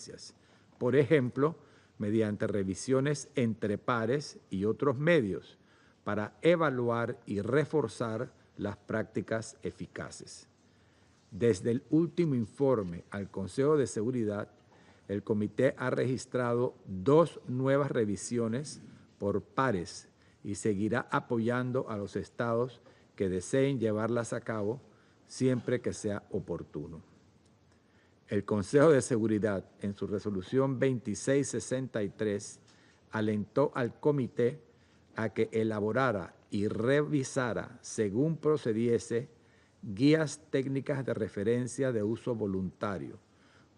evidencias, por ejemplo, mediante revisiones entre pares y otros medios, para evaluar y reforzar las prácticas eficaces. Desde el último informe al Consejo de Seguridad, el Comité ha registrado 2 nuevas revisiones por pares y seguirá apoyando a los estados que deseen llevarlas a cabo siempre que sea oportuno. El Consejo de Seguridad, en su resolución 2663, alentó al Comité a que elaborara y revisara, según procediese, guías técnicas de referencia de uso voluntario,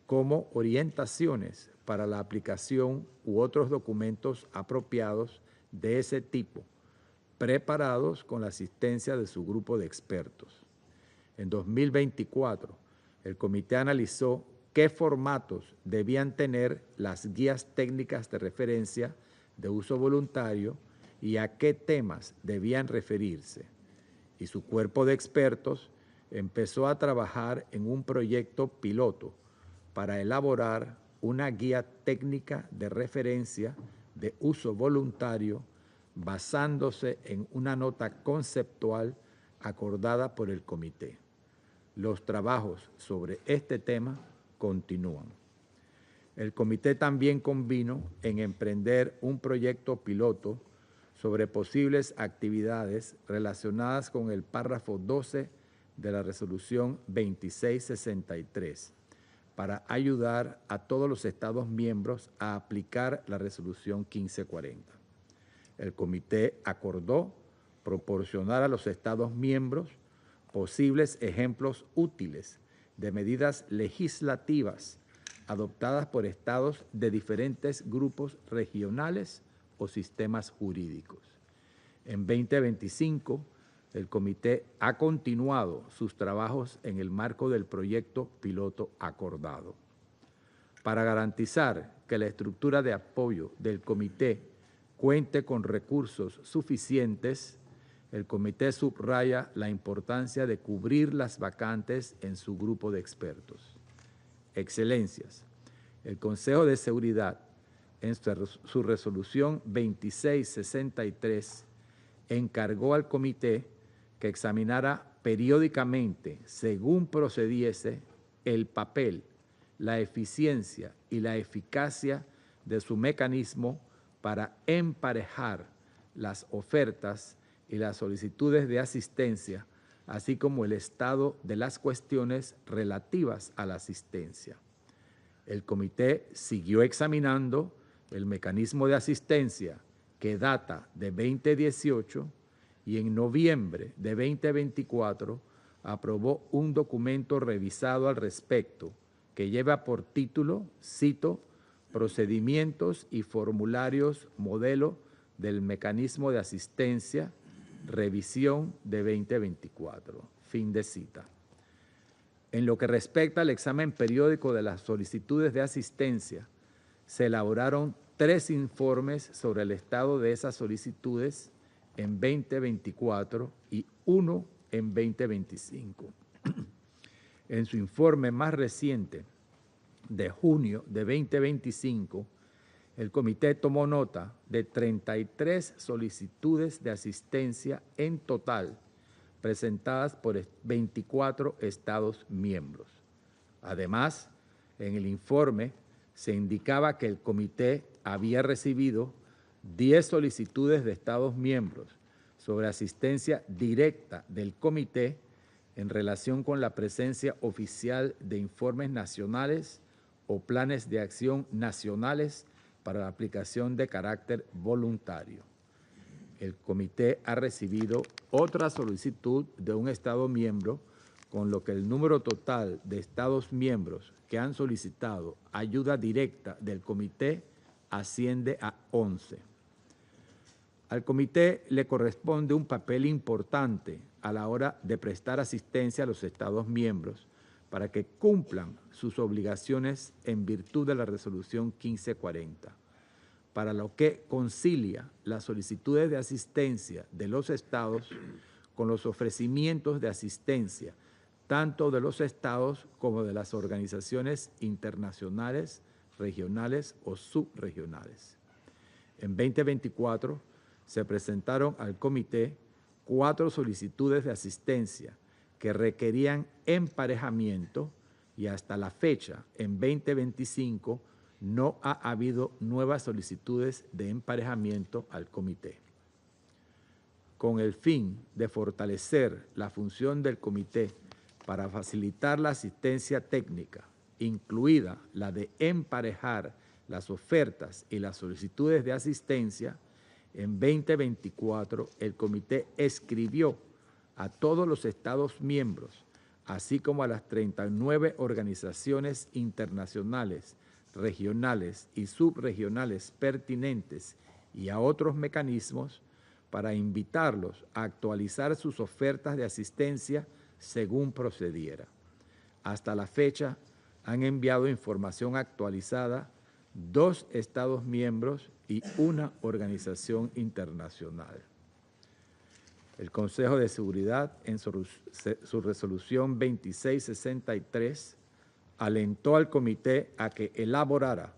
como orientaciones para la aplicación u otros documentos apropiados de ese tipo, preparados con la asistencia de su grupo de expertos. En 2024, el Comité analizó qué formatos debían tener las guías técnicas de referencia de uso voluntario y a qué temas debían referirse. Y su cuerpo de expertos empezó a trabajar en un proyecto piloto para elaborar una guía técnica de referencia de uso voluntario basándose en una nota conceptual acordada por el Comité. Los trabajos sobre este tema continúan. El Comité también convino en emprender un proyecto piloto sobre posibles actividades relacionadas con el párrafo 12 de la Resolución 2663 para ayudar a todos los Estados miembros a aplicar la Resolución 1540. El Comité acordó proporcionar a los Estados miembros posibles ejemplos útiles de medidas legislativas adoptadas por estados de diferentes grupos regionales o sistemas jurídicos. En 2025, el Comité ha continuado sus trabajos en el marco del proyecto piloto acordado. Para garantizar que la estructura de apoyo del Comité cuente con recursos suficientes, el Comité subraya la importancia de cubrir las vacantes en su grupo de expertos. Excelencias, el Consejo de Seguridad, en su resolución 2663, encargó al Comité que examinara periódicamente, según procediese, el papel, la eficiencia y la eficacia de su mecanismo para emparejar las ofertas y las solicitudes de asistencia, así como el estado de las cuestiones relativas a la asistencia. El Comité siguió examinando el mecanismo de asistencia que data de 2018 y en noviembre de 2024 aprobó un documento revisado al respecto que lleva por título, cito, Procedimientos y formularios modelo del mecanismo de asistencia, revisión de 2024. Fin de cita. En lo que respecta al examen periódico de las solicitudes de asistencia, se elaboraron 3 informes sobre el estado de esas solicitudes en 2024 y 1 en 2025. En su informe más reciente, de junio de 2025, el Comité tomó nota de 33 solicitudes de asistencia en total presentadas por 24 Estados miembros. Además, en el informe se indicaba que el Comité había recibido 10 solicitudes de Estados miembros sobre asistencia directa del Comité en relación con la presencia oficial de informes nacionales o planes de acción nacionales para la aplicación de carácter voluntario. El Comité ha recibido otra solicitud de un Estado miembro, con lo que el número total de Estados miembros que han solicitado ayuda directa del Comité asciende a 11. Al Comité le corresponde un papel importante a la hora de prestar asistencia a los Estados miembros para que cumplan sus obligaciones en virtud de la Resolución 1540, para lo que concilia las solicitudes de asistencia de los Estados con los ofrecimientos de asistencia, tanto de los Estados como de las organizaciones internacionales, regionales o subregionales. En 2024 se presentaron al comité 4 solicitudes de asistencia que requerían emparejamiento y hasta la fecha, en 2025, no ha habido nuevas solicitudes de emparejamiento al comité. Con el fin de fortalecer la función del comité para facilitar la asistencia técnica, incluida la de emparejar las ofertas y las solicitudes de asistencia, en 2024 el comité escribió a todos los Estados miembros, así como a las 39 organizaciones internacionales, regionales y subregionales pertinentes y a otros mecanismos para invitarlos a actualizar sus ofertas de asistencia según procediera. Hasta la fecha han enviado información actualizada 2 Estados miembros y 1 organización internacional. El Consejo de Seguridad, en su resolución 2663, alentó al comité a que elaborara,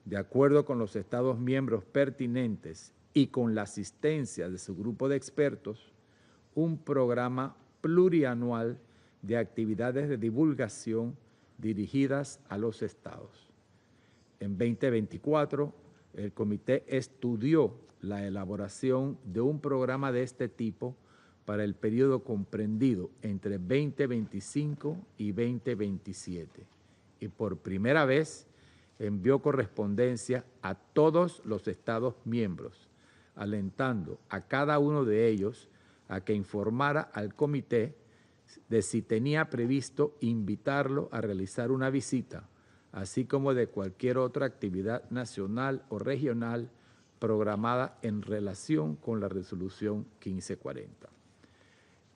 de acuerdo con los Estados miembros pertinentes y con la asistencia de su grupo de expertos, un programa plurianual de actividades de divulgación dirigidas a los estados. En 2024, el comité estudió la elaboración de un programa de este tipo para el periodo comprendido entre 2025 y 2027 y por primera vez envió correspondencia a todos los Estados miembros, alentando a cada uno de ellos a que informara al comité de si tenía previsto invitarlo a realizar una visita, así como de cualquier otra actividad nacional o regional programada en relación con la resolución 1540.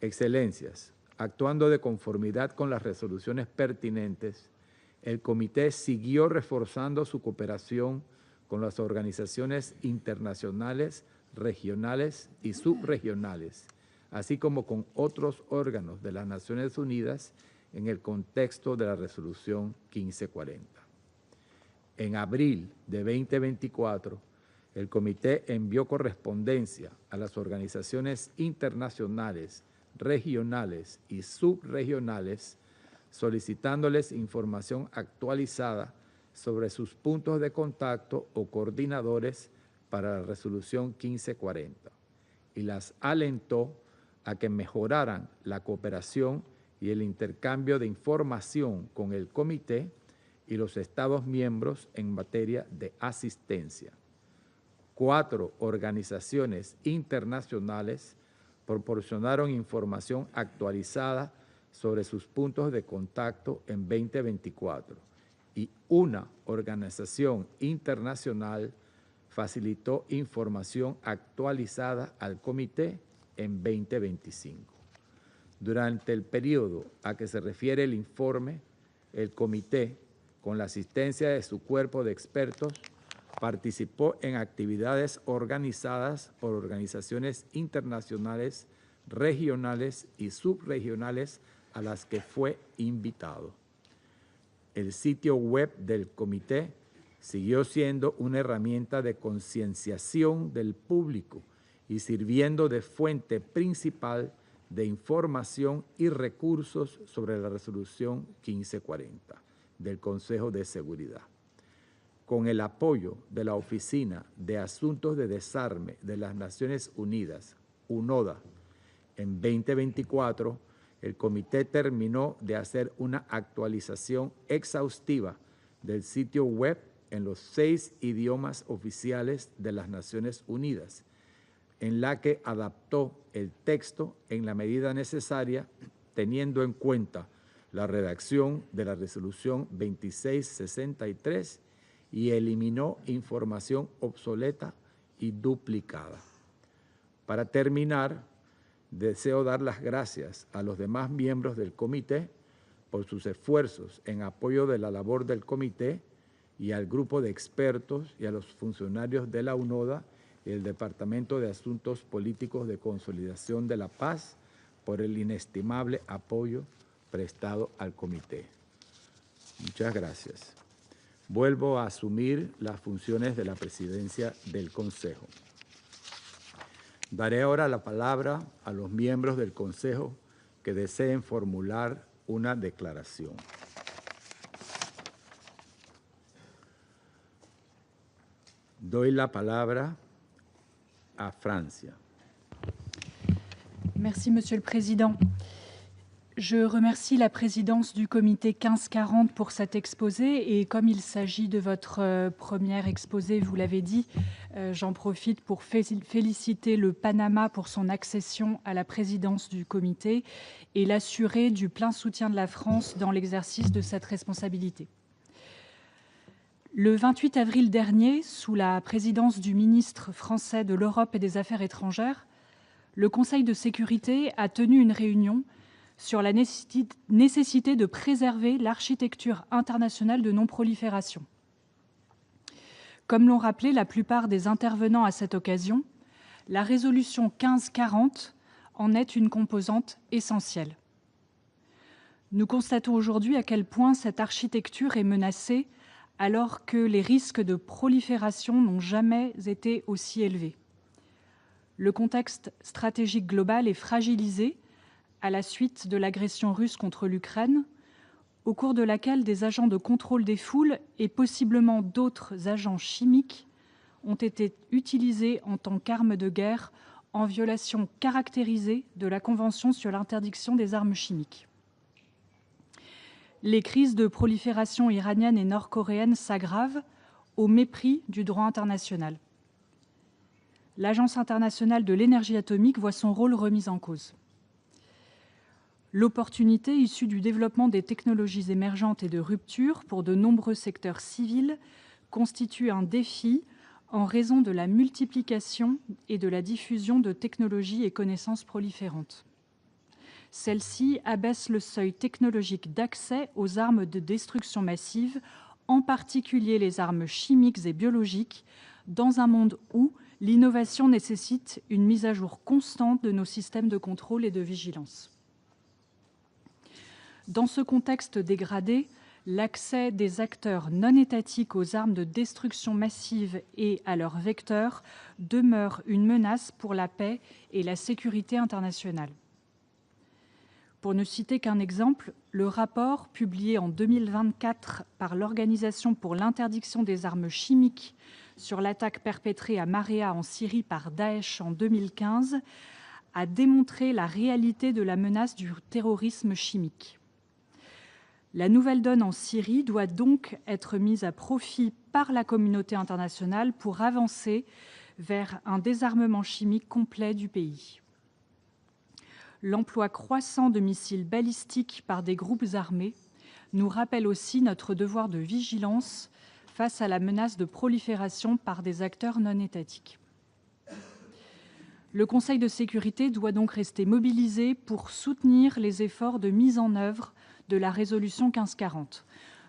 Excelencias, actuando de conformidad con las resoluciones pertinentes, el comité siguió reforzando su cooperación con las organizaciones internacionales, regionales y subregionales, así como con otros órganos de las Naciones Unidas en el contexto de la resolución 1540. En abril de 2024, el comité envió correspondencia a las organizaciones internacionales, regionales y subregionales solicitándoles información actualizada sobre sus puntos de contacto o coordinadores para la resolución 1540 y las alentó a que mejoraran la cooperación y el intercambio de información con el comité y los Estados miembros en materia de asistencia. 4 organizaciones internacionales proporcionaron información actualizada sobre sus puntos de contacto en 2024 y una organización internacional facilitó información actualizada al comité en 2025. Durante el periodo a que se refiere el informe, el comité, con la asistencia de su cuerpo de expertos, participó en actividades organizadas por organizaciones internacionales, regionales y subregionales a las que fue invitado. El sitio web del comité siguió siendo una herramienta de concienciación del público y sirviendo de fuente principal de información y recursos sobre la resolución 1540 del Consejo de Seguridad. Con el apoyo de la Oficina de Asuntos de Desarme de las Naciones Unidas, UNODA, en 2024, el comité terminó de hacer una actualización exhaustiva del sitio web en los 6 idiomas oficiales de las Naciones Unidas, en la que adaptó el texto en la medida necesaria, teniendo en cuenta la redacción de la resolución 2663 y eliminó información obsoleta y duplicada. Para terminar, deseo dar las gracias a los demás miembros del comité por sus esfuerzos en apoyo de la labor del comité y al grupo de expertos y a los funcionarios de la UNODA y el Departamento de Asuntos Políticos de Consolidación de la Paz por el inestimable apoyo prestado al comité. Muchas gracias. vuelvo a asumir las funciones de la presidencia del Consejo. Daré ahora la palabra a los miembros del Consejo que deseen formular una declaración. Doy la palabra à Francia. Merci, Monsieur le Président. Je remercie la présidence du comité 1540 pour cet exposé et comme il s'agit de votre premier exposé, vous l'avez dit, j'en profite pour féliciter le Panama pour son accession à la présidence du comité et l'assurer du plein soutien de la France dans l'exercice de cette responsabilité. Le 28 avril dernier, sous la présidence du ministre français de l'Europe et des Affaires étrangères, le Conseil de sécurité a tenu une réunion sur la nécessité de préserver l'architecture internationale de non-prolifération. Comme l'ont rappelé la plupart des intervenants à cette occasion, la résolution 1540 en est une composante essentielle. Nous constatons aujourd'hui à quel point cette architecture est menacée alors que les risques de prolifération n'ont jamais été aussi élevés. Le contexte stratégique global est fragilisé à la suite de l'agression russe contre l'Ukraine, au cours de laquelle des agents de contrôle des foules et possiblement d'autres agents chimiques ont été utilisés en tant qu'armes de guerre en violation caractérisée de la Convention sur l'interdiction des armes chimiques. Les crises de prolifération iranienne et nord-coréenne s'aggravent au mépris du droit international. L'Agence internationale de l'énergie atomique voit son rôle remis en cause. L'opportunité issue du développement des technologies émergentes et de rupture pour de nombreux secteurs civils constitue un défi en raison de la multiplication et de la diffusion de technologies et connaissances proliférantes. Celle-ci abaisse le seuil technologique d'accès aux armes de destruction massive, en particulier les armes chimiques et biologiques, dans un monde où l'innovation nécessite une mise à jour constante de nos systèmes de contrôle et de vigilance. Dans ce contexte dégradé, l'accès des acteurs non étatiques aux armes de destruction massive et à leurs vecteurs demeure une menace pour la paix et la sécurité internationale. Pour ne citer qu'un exemple, le rapport publié en 2024 par l'Organisation pour l'interdiction des armes chimiques sur l'attaque perpétrée à Marea en Syrie par Daesh en 2015 a démontré la réalité de la menace du terrorisme chimique. La nouvelle donne en Syrie doit donc être mise à profit par la communauté internationale pour avancer vers un désarmement chimique complet du pays. L'emploi croissant de missiles balistiques par des groupes armés nous rappelle aussi notre devoir de vigilance face à la menace de prolifération par des acteurs non étatiques. Le Conseil de sécurité doit donc rester mobilisé pour soutenir les efforts de mise en œuvre de la résolution 1540.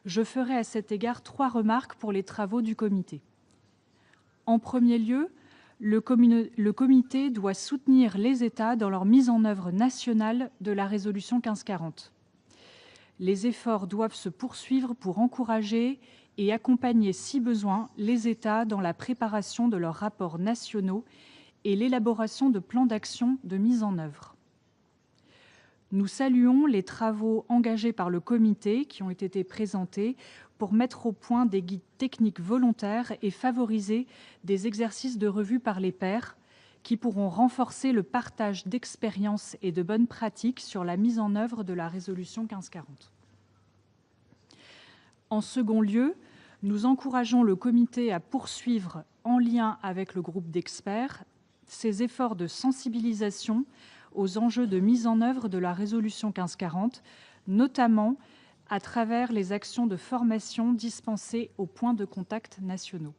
Je ferai à cet égard 3 remarques pour les travaux du comité. En premier lieu, le comité doit soutenir les États dans leur mise en œuvre nationale de la résolution 1540. Les efforts doivent se poursuivre pour encourager et accompagner, si besoin, les États dans la préparation de leurs rapports nationaux et l'élaboration de plans d'action de mise en œuvre. Nous saluons les travaux engagés par le comité qui ont été présentés pour mettre au point des guides techniques volontaires et favoriser des exercices de revue par les pairs qui pourront renforcer le partage d'expériences et de bonnes pratiques sur la mise en œuvre de la résolution 1540. En second lieu, nous encourageons le comité à poursuivre, en lien avec le groupe d'experts, ses efforts de sensibilisation aux enjeux de mise en œuvre de la résolution 1540, notamment à travers les actions de formation dispensées aux points de contact nationaux.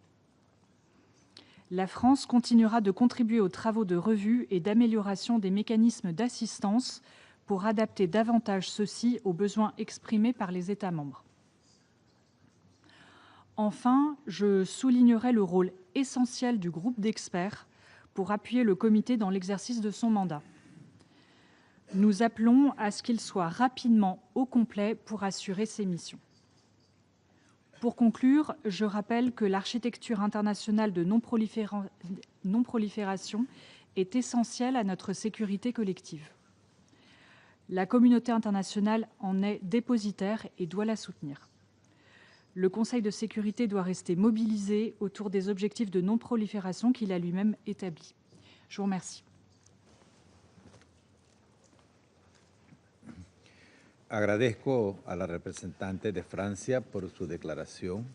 La France continuera de contribuer aux travaux de revue et d'amélioration des mécanismes d'assistance pour adapter davantage ceux-ci aux besoins exprimés par les États membres. Enfin, je soulignerai le rôle essentiel du groupe d'experts pour appuyer le comité dans l'exercice de son mandat. Nous appelons à ce qu'il soit rapidement au complet pour assurer ses missions. Pour conclure, je rappelle que l'architecture internationale de non-prolifération est essentielle à notre sécurité collective. La communauté internationale en est dépositaire et doit la soutenir. Le Conseil de sécurité doit rester mobilisé autour des objectifs de non-prolifération qu'il a lui-même établis. Je vous remercie. Agradezco a la representante de Francia por su declaración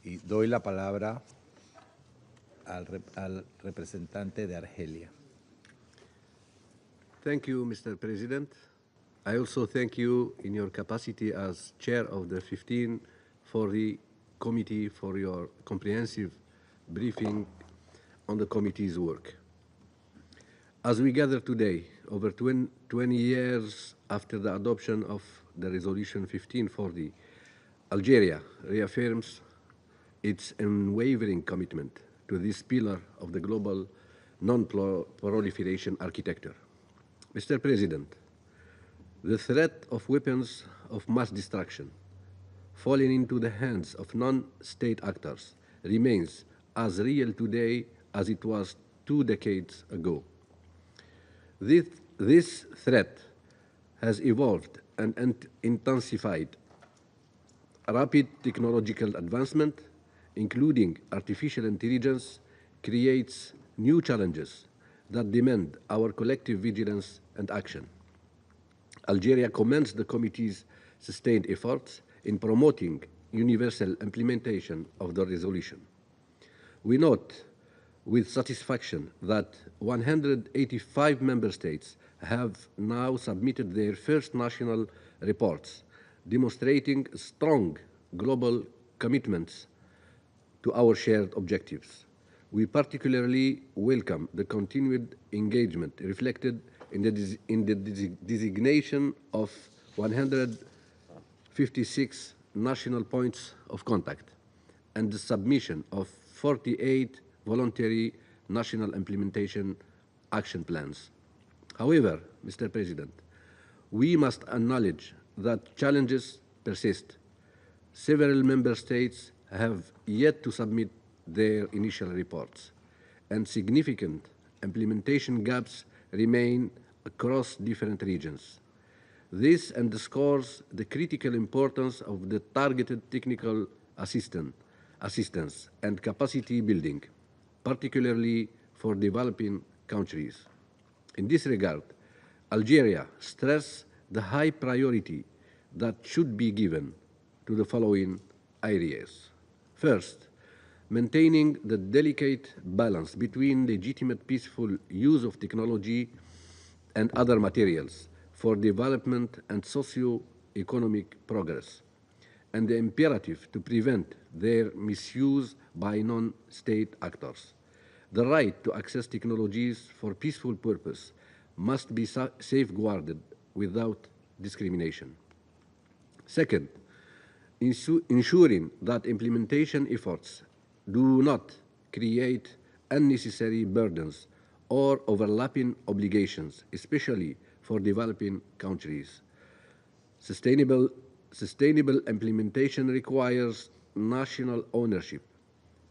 y doy la palabra al representante de Argelia. Thank you, Mr. President. I also thank you in your capacity as chair of the 1540 committee for your comprehensive briefing on the committee's work. As we gather today, over 20 years after the adoption of the Resolution 1540, Algeria reaffirms its unwavering commitment to this pillar of the global non-proliferation architecture. Mr. President, the threat of weapons of mass destruction falling into the hands of non-state actors remains as real today as it was 2 decades ago. This threat has evolved and intensified. Rapid technological advancement, including artificial intelligence, creates new challenges that demand our collective vigilance and action. Algeria commends the committee's sustained efforts in promoting universal implementation of the resolution. We note with satisfaction that 185 member states have now submitted their first national reports, demonstrating strong global commitments to our shared objectives. We particularly welcome the continued engagement reflected in the designation of 156 national points of contact and the submission of 48 voluntary national implementation action plans. However, Mr. President, we must acknowledge that challenges persist. Several member states have yet to submit their initial reports, and significant implementation gaps remain across different regions. This underscores the critical importance of the targeted technical assistance and capacity building, particularly for developing countries. In this regard, Algeria stressed the high priority that should be given to the following areas. First, maintaining the delicate balance between legitimate peaceful use of technology and other materials for development and socio-economic progress, and the imperative to prevent their misuse by non-state actors. The right to access technologies for peaceful purpose must be safeguarded without discrimination. Second, ensuring that implementation efforts do not create unnecessary burdens or overlapping obligations, especially for developing countries. Sustainable implementation requires national ownership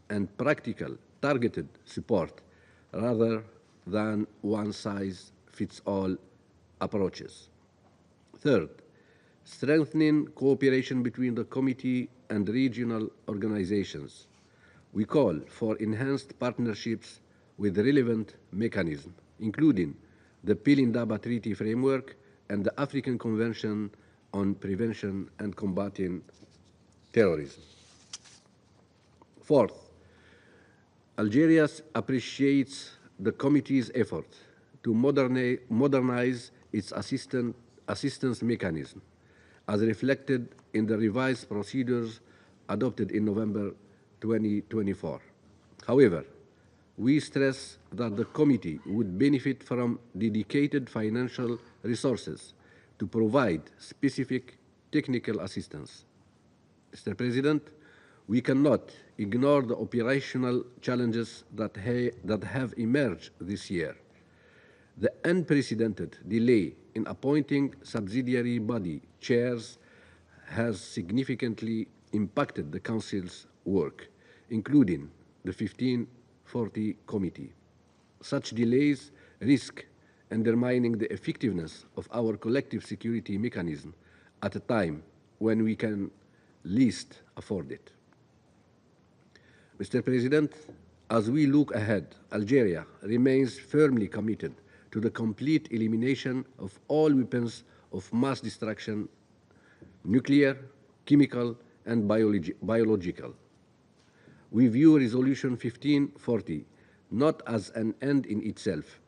and practical, targeted support rather than one-size-fits-all approaches. Third, strengthening cooperation between the committee and regional organizations. We call for enhanced partnerships with relevant mechanisms, including the Pilindaba Treaty Framework and the African Convention on Prevention and Combating Terrorism. Fourth, Algeria appreciates the committee's effort to modernize its assistance mechanism, as reflected in the revised procedures adopted in November 2024. However, we stress that the committee would benefit from dedicated financial resources to provide specific technical assistance. Mr. President, we cannot ignore the operational challenges that have emerged this year. The unprecedented delay in appointing subsidiary body chairs has significantly impacted the Council's work, including the 1540 Committee. Such delays risk undermining the effectiveness of our collective security mechanism at a time when we can least afford it. Mr. President, as we look ahead, Algeria remains firmly committed to the complete elimination of all weapons of mass destruction, nuclear, chemical, and biological. We view Resolution 1540 not as an end in itself,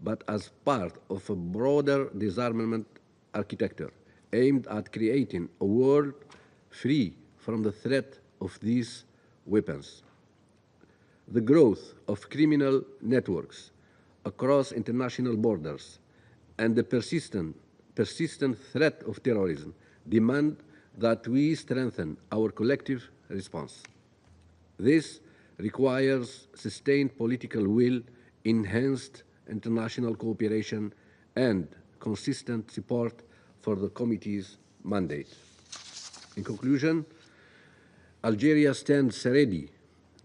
but as part of a broader disarmament architecture aimed at creating a world free from the threat of these weapons. The growth of criminal networks across international borders and the persistent threat of terrorism demand that we strengthen our collective response. This requires sustained political will, enhanced international cooperation, and consistent support for the Committee's mandate. In conclusion, Algeria stands ready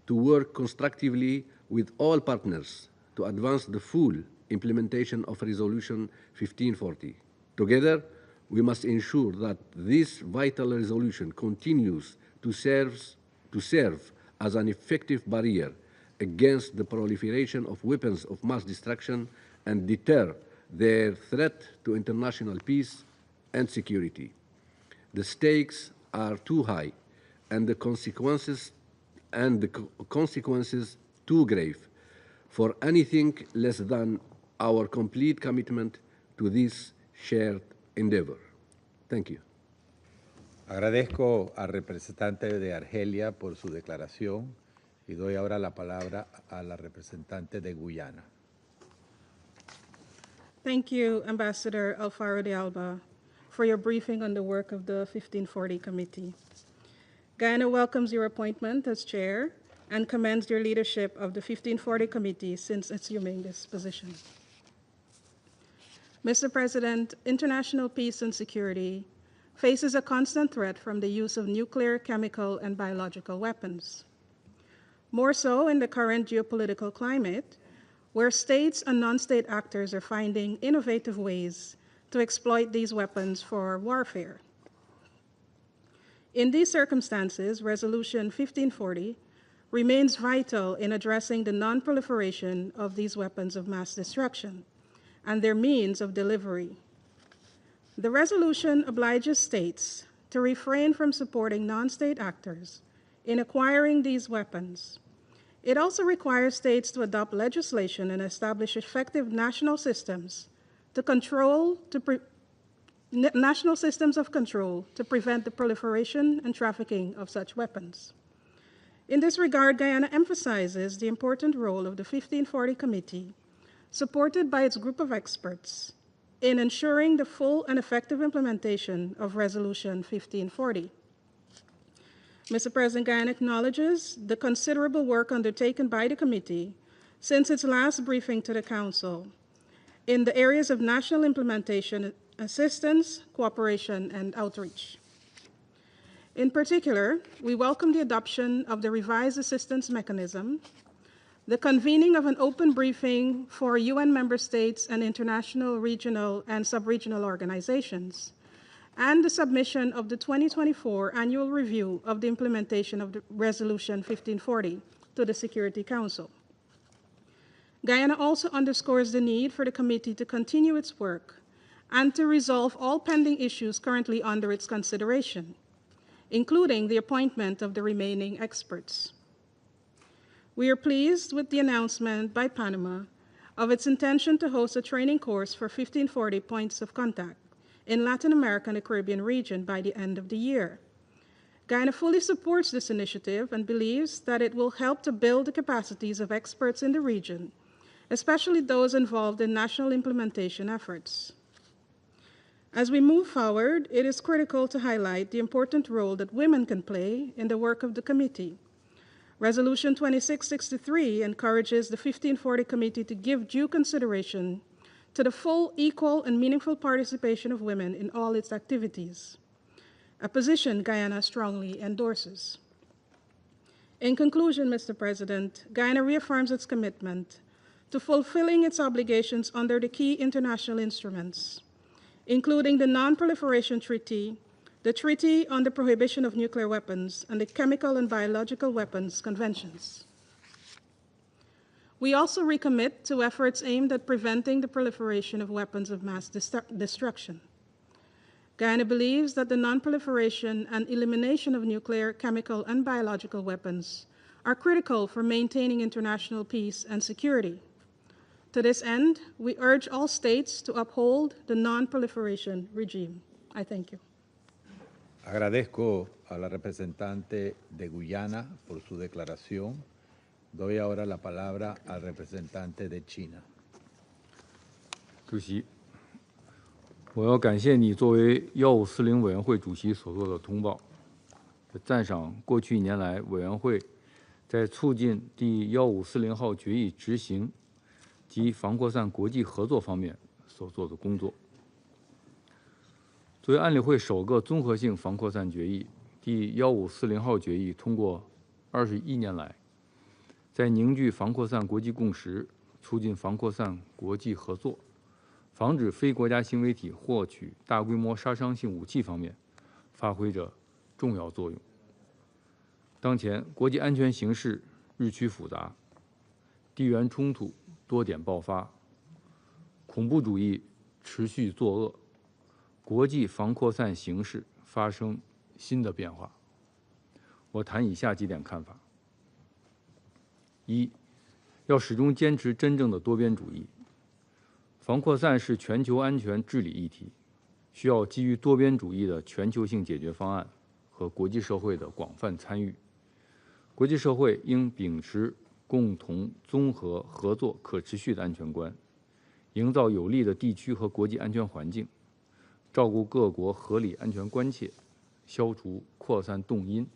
to work constructively with all partners to advance the full implementation of Resolution 1540. Together, we must ensure that this vital resolution continues to serve as an effective barrier against the proliferation of weapons of mass destruction and deter their threat to international peace and security. The stakes are too high and the consequences too grave for anything less than our complete commitment to this shared endeavor. Thank you. Agradezco al representante de Argelia por su declaración y doy ahora la palabra a la representante de Guyana. Thank you, Ambassador Alfaro de Alba, for your briefing on the work of the 1540 Committee. Guyana welcomes your appointment as chair and commends your leadership of the 1540 Committee since assuming this position. Mr. President, international peace and security faces a constant threat from the use of nuclear, chemical, and biological weapons. More so in the current geopolitical climate, where states and non-state actors are finding innovative ways to exploit these weapons for warfare. In these circumstances, Resolution 1540 remains vital in addressing the non-proliferation of these weapons of mass destruction and their means of delivery. The resolution obliges states to refrain from supporting non-state actors in acquiring these weapons. It also requires states to adopt legislation and establish effective national systems of control to prevent the proliferation and trafficking of such weapons. In this regard, Guyana emphasizes the important role of the 1540 Committee, supported by its group of experts, in ensuring the full and effective implementation of Resolution 1540. Mr. President, Guyana acknowledges the considerable work undertaken by the committee since its last briefing to the Council in the areas of national implementation, assistance, cooperation, and outreach. In particular, we welcome the adoption of the revised assistance mechanism, the convening of an open briefing for UN member states and international, regional, and sub-regional organizations, and the submission of the 2024 annual review of the implementation of the Resolution 1540 to the Security Council. Guyana also underscores the need for the committee to continue its work and to resolve all pending issues currently under its consideration, including the appointment of the remaining experts. We are pleased with the announcement by Panama of its intention to host a training course for 1540 points of contact in Latin America and the Caribbean region by the end of the year. Guyana fully supports this initiative and believes that it will help to build the capacities of experts in the region, especially those involved in national implementation efforts. As we move forward, it is critical to highlight the important role that women can play in the work of the committee. Resolution 2663 encourages the 1540 Committee to give due consideration to the full, equal, and meaningful participation of women in all its activities. a position Guyana strongly endorses. In conclusion, Mr. President, Guyana reaffirms its commitment to fulfilling its obligations under the key international instruments, including the Non-Proliferation Treaty, the Treaty on the Prohibition of Nuclear Weapons, and the Chemical and Biological Weapons Conventions. We also recommit to efforts aimed at preventing the proliferation of weapons of mass destruction. Guyana believes that the non-proliferation and elimination of nuclear, chemical, and biological weapons are critical for maintaining international peace and security. To this end, we urge all states to uphold the non-proliferation regime. I thank you. Agradezco a la representante de Guyana por su declaración. Doy ahora la palabra al representante de China. 主席，我要感谢你作为1540委员会主席所做的通报，赞赏过去1年来委员会在促进第1540号决议执行及防扩散国际合作方面所做的工作。作为安理会首个综合性防扩散决议，第1540号决议通过21年来，在凝聚防扩散国际共识、促进防扩散国际合作、防止非国家行为体获取大规模杀伤性武器方面发挥着重要作用。当前国际安全形势日趋复杂，地缘冲突多点爆发，恐怖主义持续作恶，国际防扩散形势发生新的变化。我谈以下几点看法：一，要始终坚持真正的多边主义。防扩散是全球安全治理议题，需要基于多边主义的全球性解决方案和国际社会的广泛参与。国际社会应秉持共同、综合、合作、可持续的安全观，营造有利的地区和国际安全环境，照顾各国合理安全关切，消除扩散动因，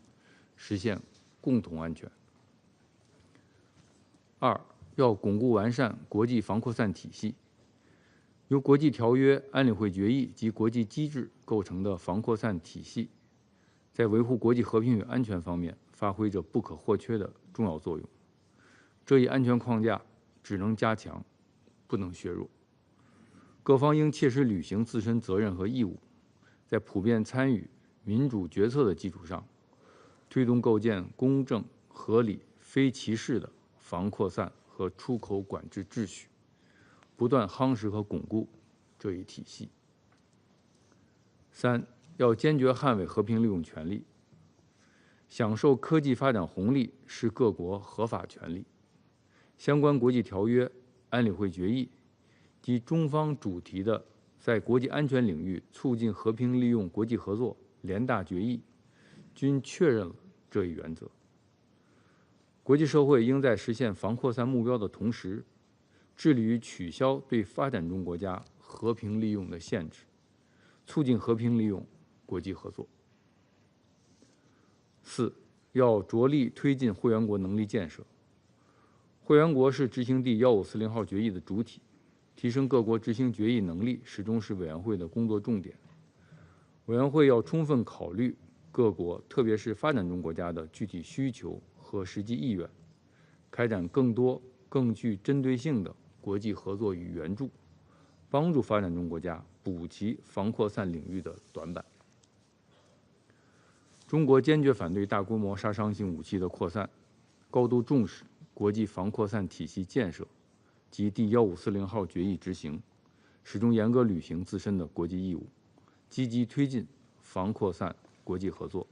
实现共同安全。二，要巩固完善国际防扩散体系。由国际条约、安理会决议及国际机制构成的防扩散体系，在维护国际和平与安全方面发挥着不可或缺的重要作用。这一安全框架只能加强，不能削弱。各方应切实履行自身责任和义务，在普遍参与、民主决策的基础上，推动构建公正、合理、非歧视的防扩散和出口管制秩序，不断夯实和巩固这一体系。三，要坚决捍卫和平利用权利。享受科技发展红利是各国合法权利。相关国际条约、安理会决议及中方主题的在国际安全领域促进和平利用国际合作联大决议均确认了这一原则。国际社会应在实现防扩散目标的同时，致力于取消对发展中国家和平利用的限制，促进和平利用国际合作。四，要着力推进会员国能力建设。会员国是执行第1540号决议的主体，提升各国执行决议能力始终是委员会的工作重点。委员会要充分考虑各国，特别是发展中国家的具体需求和实际意愿，开展更多、更具针对性的国际合作与援助，帮助发展中国家补齐防扩散领域的短板。中国坚决反对大规模杀伤性武器的扩散，高度重视国际防扩散体系建设及第1540号决议执行，始终严格履行自身的国际义务，积极推进防扩散国际合作。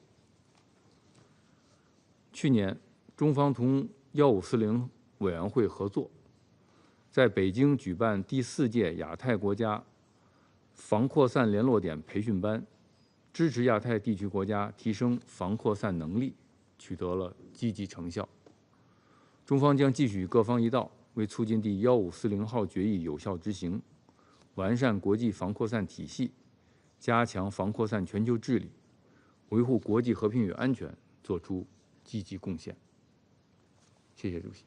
去年，中方同1540委员会合作，在北京举办第4届亚太国家防扩散联络点培训班，支持亚太地区国家提升防扩散能力，取得了积极成效。中方将继续与各方一道，为促进第1540号决议有效执行，完善国际防扩散体系，加强防扩散全球治理，维护国际和平与安全作出积极贡献。谢谢主席。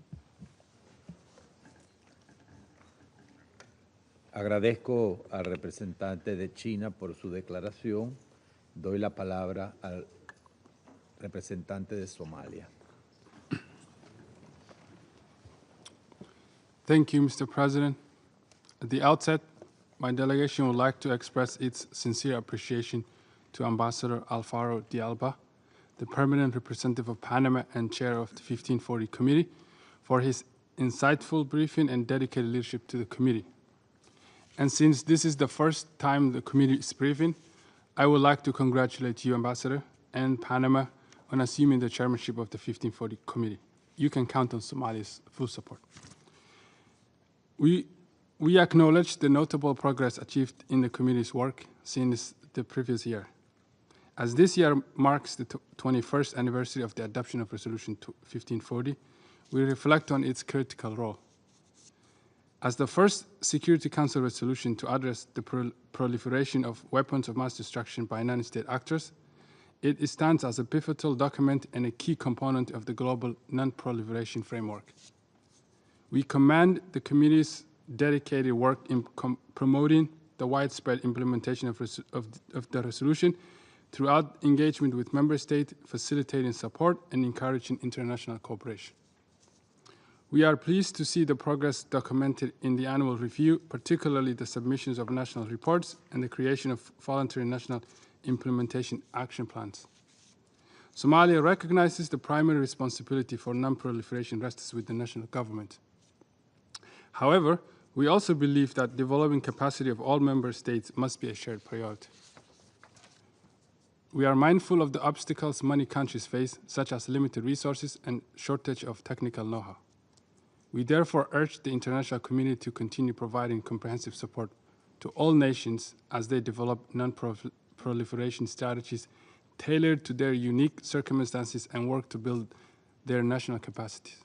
Agradezco al representante de China por su declaración Doy la palabra al representante de Somalia. Thank you, Mr. President. At the outset, my delegation would like to express its sincere appreciation to Ambassador Alfaro de Alba, the permanent representative of Panama and chair of the 1540 Committee, for his insightful briefing and dedicated leadership to the committee. And since this is the first time the committee is briefing, I would like to congratulate you, Ambassador, and Panama on assuming the chairmanship of the 1540 Committee. You can count on Somalia's full support. We acknowledge the notable progress achieved in the committee's work since the previous year. As this year marks the 21st anniversary of the adoption of Resolution 1540, we reflect on its critical role. As the first Security Council resolution to address the proliferation of weapons of mass destruction by non-state actors, it stands as a pivotal document and a key component of the global non-proliferation framework. We commend the committee's dedicated work in promoting the widespread implementation of the resolution throughout engagement with member states, facilitating support and encouraging international cooperation. We are pleased to see the progress documented in the annual review, particularly the submissions of national reports and the creation of voluntary national implementation action plans. Somalia recognizes the primary responsibility for non-proliferation rests with the national government. However, we also believe that developing capacity of all member states must be a shared priority. We are mindful of the obstacles many countries face, such as limited resources and shortage of technical know-how. We therefore urge the international community to continue providing comprehensive support to all nations as they develop non-proliferation strategies tailored to their unique circumstances and work to build their national capacities.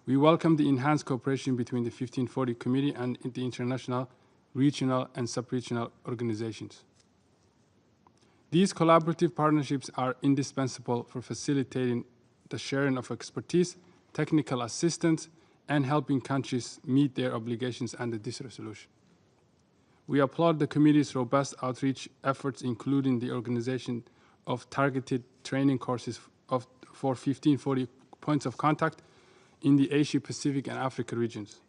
We welcome the enhanced cooperation between the 1540 Committee and the international, regional, and sub-regional organizations. These collaborative partnerships are indispensable for facilitating the sharing of expertise, technical assistance, and helping countries meet their obligations under this resolution. We applaud the committee's robust outreach efforts, including the organization of targeted training courses for 1540 points of contact in the Asia Pacific and Africa regions.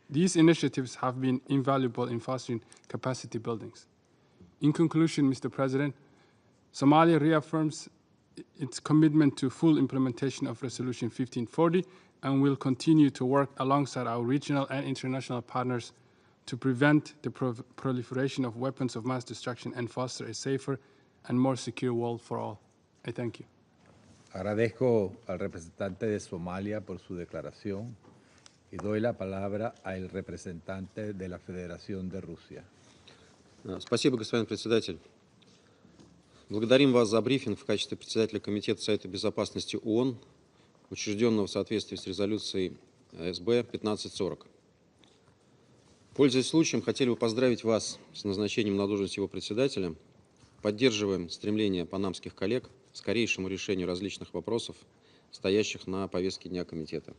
These initiatives have been invaluable in fostering capacity buildings. In conclusion, Mr. President, Somalia reaffirms its commitment to full implementation of Resolution 1540 and will continue to work alongside our regional and international partners to prevent the proliferation of weapons of mass destruction and foster a safer and more secure world for all. I thank you. Agradezco al representante de Somalia por su declaración y doy la palabra al representante de la Federación de Rusia. Спасибо, господин председатель. Благодарим вас за брифинг в качестве председателя Комитета Совета Безопасности ООН, учрежденного в соответствии с резолюцией СБ 1540. Пользуясь случаем, хотели бы поздравить вас с назначением на должность его председателя. Поддерживаем стремление панамских коллег к скорейшему решению различных вопросов, стоящих на повестке дня Комитета.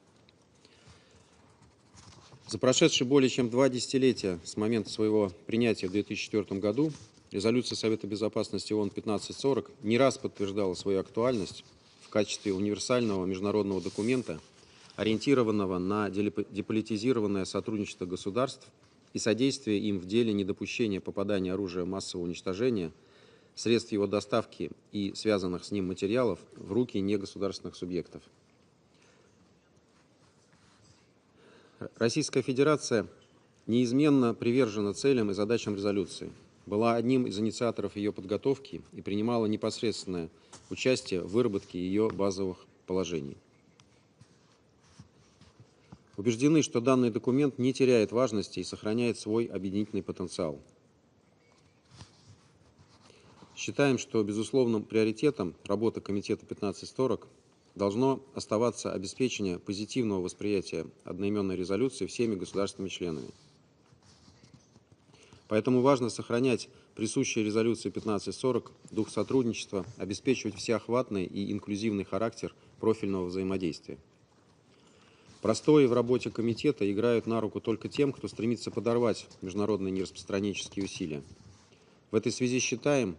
За прошедшие более чем 2 десятилетия с момента своего принятия в 2004 году резолюция Совета Безопасности ООН 1540 не раз подтверждала свою актуальность в качестве универсального международного документа, ориентированного на деполитизированное сотрудничество государств и содействие им в деле недопущения попадания оружия массового уничтожения, средств его доставки и связанных с ним материалов в руки негосударственных субъектов. Российская Федерация неизменно привержена целям и задачам резолюции, была одним из инициаторов ее подготовки и принимала непосредственное участие в выработке ее базовых положений. Убеждены, что данный документ не теряет важности и сохраняет свой объединительный потенциал. Считаем, что безусловным приоритетом работы Комитета 1540 должно оставаться обеспечение позитивного восприятия одноименной резолюции всеми государствами-членами. Поэтому важно сохранять присущий резолюции 1540 дух сотрудничества, обеспечивать всеохватный и инклюзивный характер профильного взаимодействия. Простои в работе комитета играют на руку только тем, кто стремится подорвать международные нераспространенческие усилия. В этой связи считаем,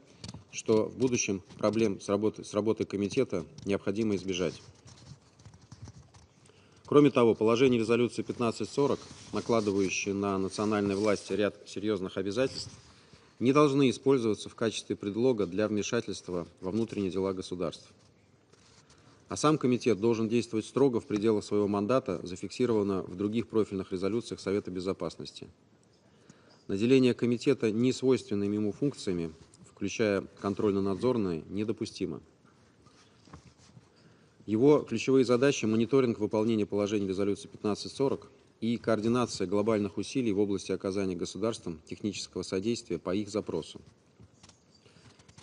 что в будущем проблем с работой комитета необходимо избежать. Кроме того, положения резолюции 1540, накладывающие на национальные власти ряд серьезных обязательств, не должны использоваться в качестве предлога для вмешательства во внутренние дела государств. А сам комитет должен действовать строго в пределах своего мандата, зафиксировано в других профильных резолюциях Совета Безопасности. Наделение комитета несвойственными ему функциями, включая контрольно-надзорные, недопустимо. Его ключевые задачи – мониторинг выполнения положений резолюции 1540 и координация глобальных усилий в области оказания государствам технического содействия по их запросу.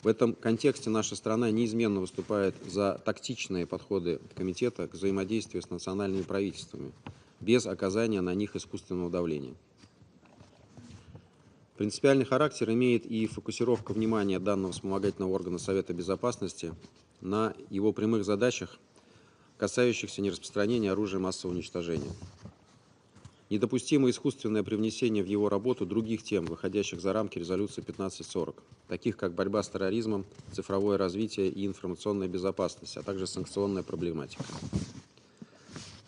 В этом контексте наша страна неизменно выступает за тактичные подходы комитета к взаимодействию с национальными правительствами, без оказания на них искусственного давления. Принципиальный характер имеет и фокусировка внимания данного вспомогательного органа Совета Безопасности на его прямых задачах, касающихся нераспространения оружия массового уничтожения. Недопустимо искусственное привнесение в его работу других тем, выходящих за рамки резолюции 1540, таких как борьба с терроризмом, цифровое развитие и информационная безопасность, а также санкционная проблематика.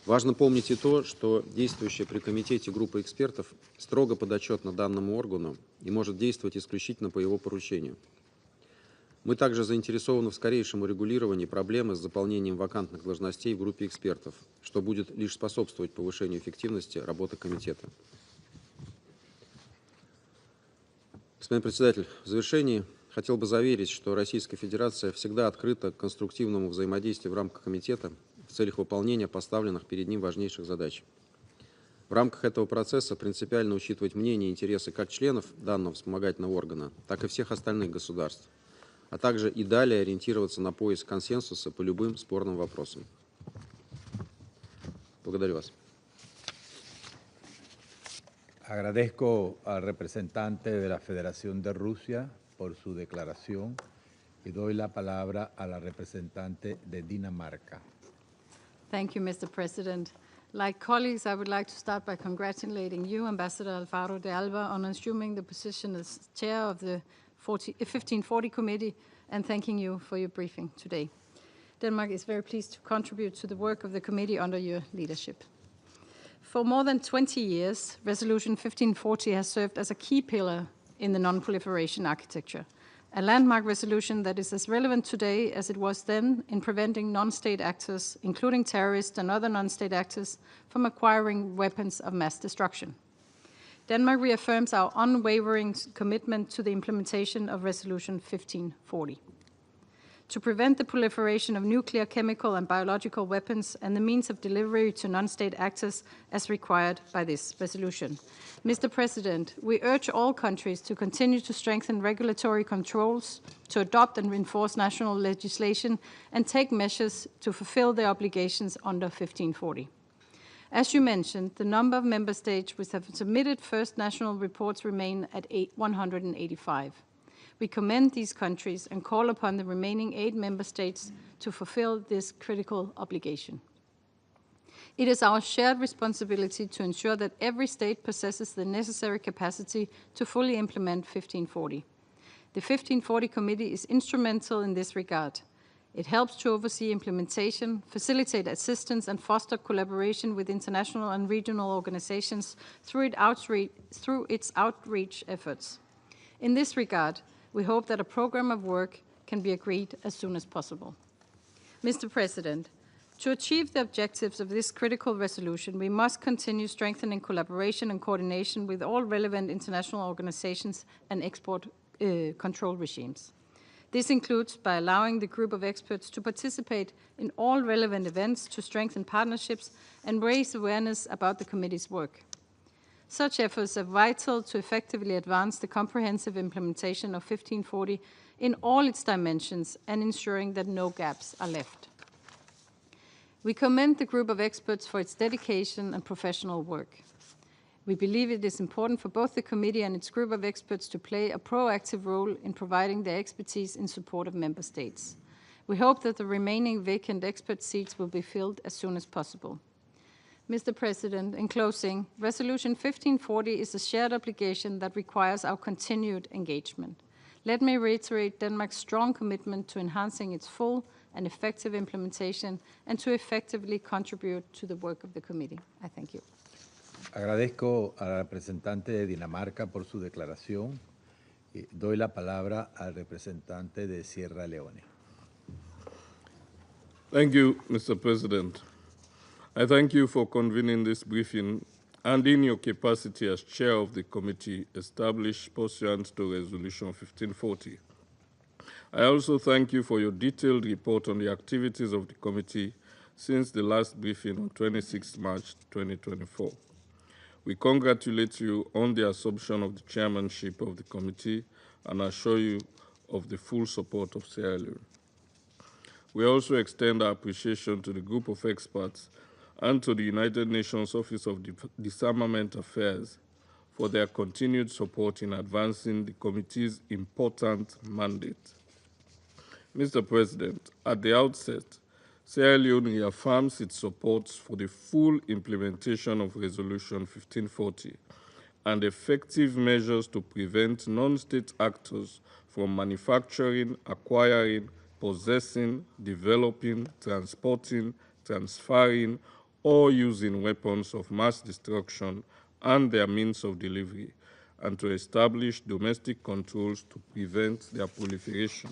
Важно помнить и то, что действующая при комитете группа экспертов строго подотчетна данному органу и может действовать исключительно по его поручению. Мы также заинтересованы в скорейшем урегулировании проблемы с заполнением вакантных должностей в группе экспертов, что будет лишь способствовать повышению эффективности работы комитета. Господин председатель, в завершении хотел бы заверить, что Российская Федерация всегда открыта к конструктивному взаимодействию в рамках комитета в целях выполнения поставленных перед ним важнейших задач. В рамках этого процесса принципиально учитывать мнения и интересы как членов данного вспомогательного органа, так и всех остальных государств, а также и далее ориентироваться на поиск консенсуса по любым спорным вопросам. Благодарю вас. Agradezco al representante de la Federación de Rusia por su declaración y doy la palabra a la representante de Dinamarca. Thank you, Mr. President. Like colleagues, I would like to start by congratulating you, Ambassador Alvaro de Alba, on assuming the position as chair of the 1540 committee, and thanking you for your briefing today. Denmark is very pleased to contribute to the work of the committee under your leadership. For more than 20 years, Resolution 1540 has served as a key pillar in the non-proliferation architecture, a landmark resolution that is as relevant today as it was then in preventing non-state actors, including terrorists and other non-state actors, from acquiring weapons of mass destruction. Denmark reaffirms our unwavering commitment to the implementation of Resolution 1540. To prevent the proliferation of nuclear, chemical, and biological weapons and the means of delivery to non-state actors as required by this resolution. Mr. President, we urge all countries to continue to strengthen regulatory controls, to adopt and enforce national legislation, and take measures to fulfill their obligations under 1540. As you mentioned, the number of member states which have submitted first national reports remain at 185. We commend these countries and call upon the remaining 8 member states to fulfill this critical obligation. It is our shared responsibility to ensure that every state possesses the necessary capacity to fully implement 1540. The 1540 Committee is instrumental in this regard. It helps to oversee implementation, facilitate assistance, and foster collaboration with international and regional organizations through its outreach efforts. In this regard, we hope that a program of work can be agreed as soon as possible. Mr. President, to achieve the objectives of this critical resolution, we must continue strengthening collaboration and coordination with all relevant international organizations and export control regimes. This includes by allowing the group of experts to participate in all relevant events to strengthen partnerships and raise awareness about the committee's work. Such efforts are vital to effectively advance the comprehensive implementation of 1540 in all its dimensions and ensuring that no gaps are left. We commend the group of experts for its dedication and professional work. We believe it is important for both the committee and its group of experts to play a proactive role in providing their expertise in support of member states. We hope that the remaining vacant expert seats will be filled as soon as possible. Mr. President, in closing, Resolution 1540 is a shared obligation that requires our continued engagement. Let me reiterate Denmark's strong commitment to enhancing its full and effective implementation and to effectively contribute to the work of the committee. I thank you. Agradezco a la representante de Dinamarca por su declaración. Doy la palabra al representante de Sierra Leone. Thank you, Mr. President. I thank you for convening this briefing and in your capacity as chair of the committee established pursuant to Resolution 1540. I also thank you for your detailed report on the activities of the committee since the last briefing on 26 March 2024. We congratulate you on the assumption of the chairmanship of the committee and assure you of the full support of Sierra Leone. We also extend our appreciation to the group of experts and to the United Nations Office of Disarmament Affairs for their continued support in advancing the committee's important mandate. Mr. President, at the outset, Sierra Leone reaffirms its support for the full implementation of Resolution 1540 and effective measures to prevent non-state actors from manufacturing, acquiring, possessing, developing, transporting, transferring, or using weapons of mass destruction and their means of delivery, and to establish domestic controls to prevent their proliferation.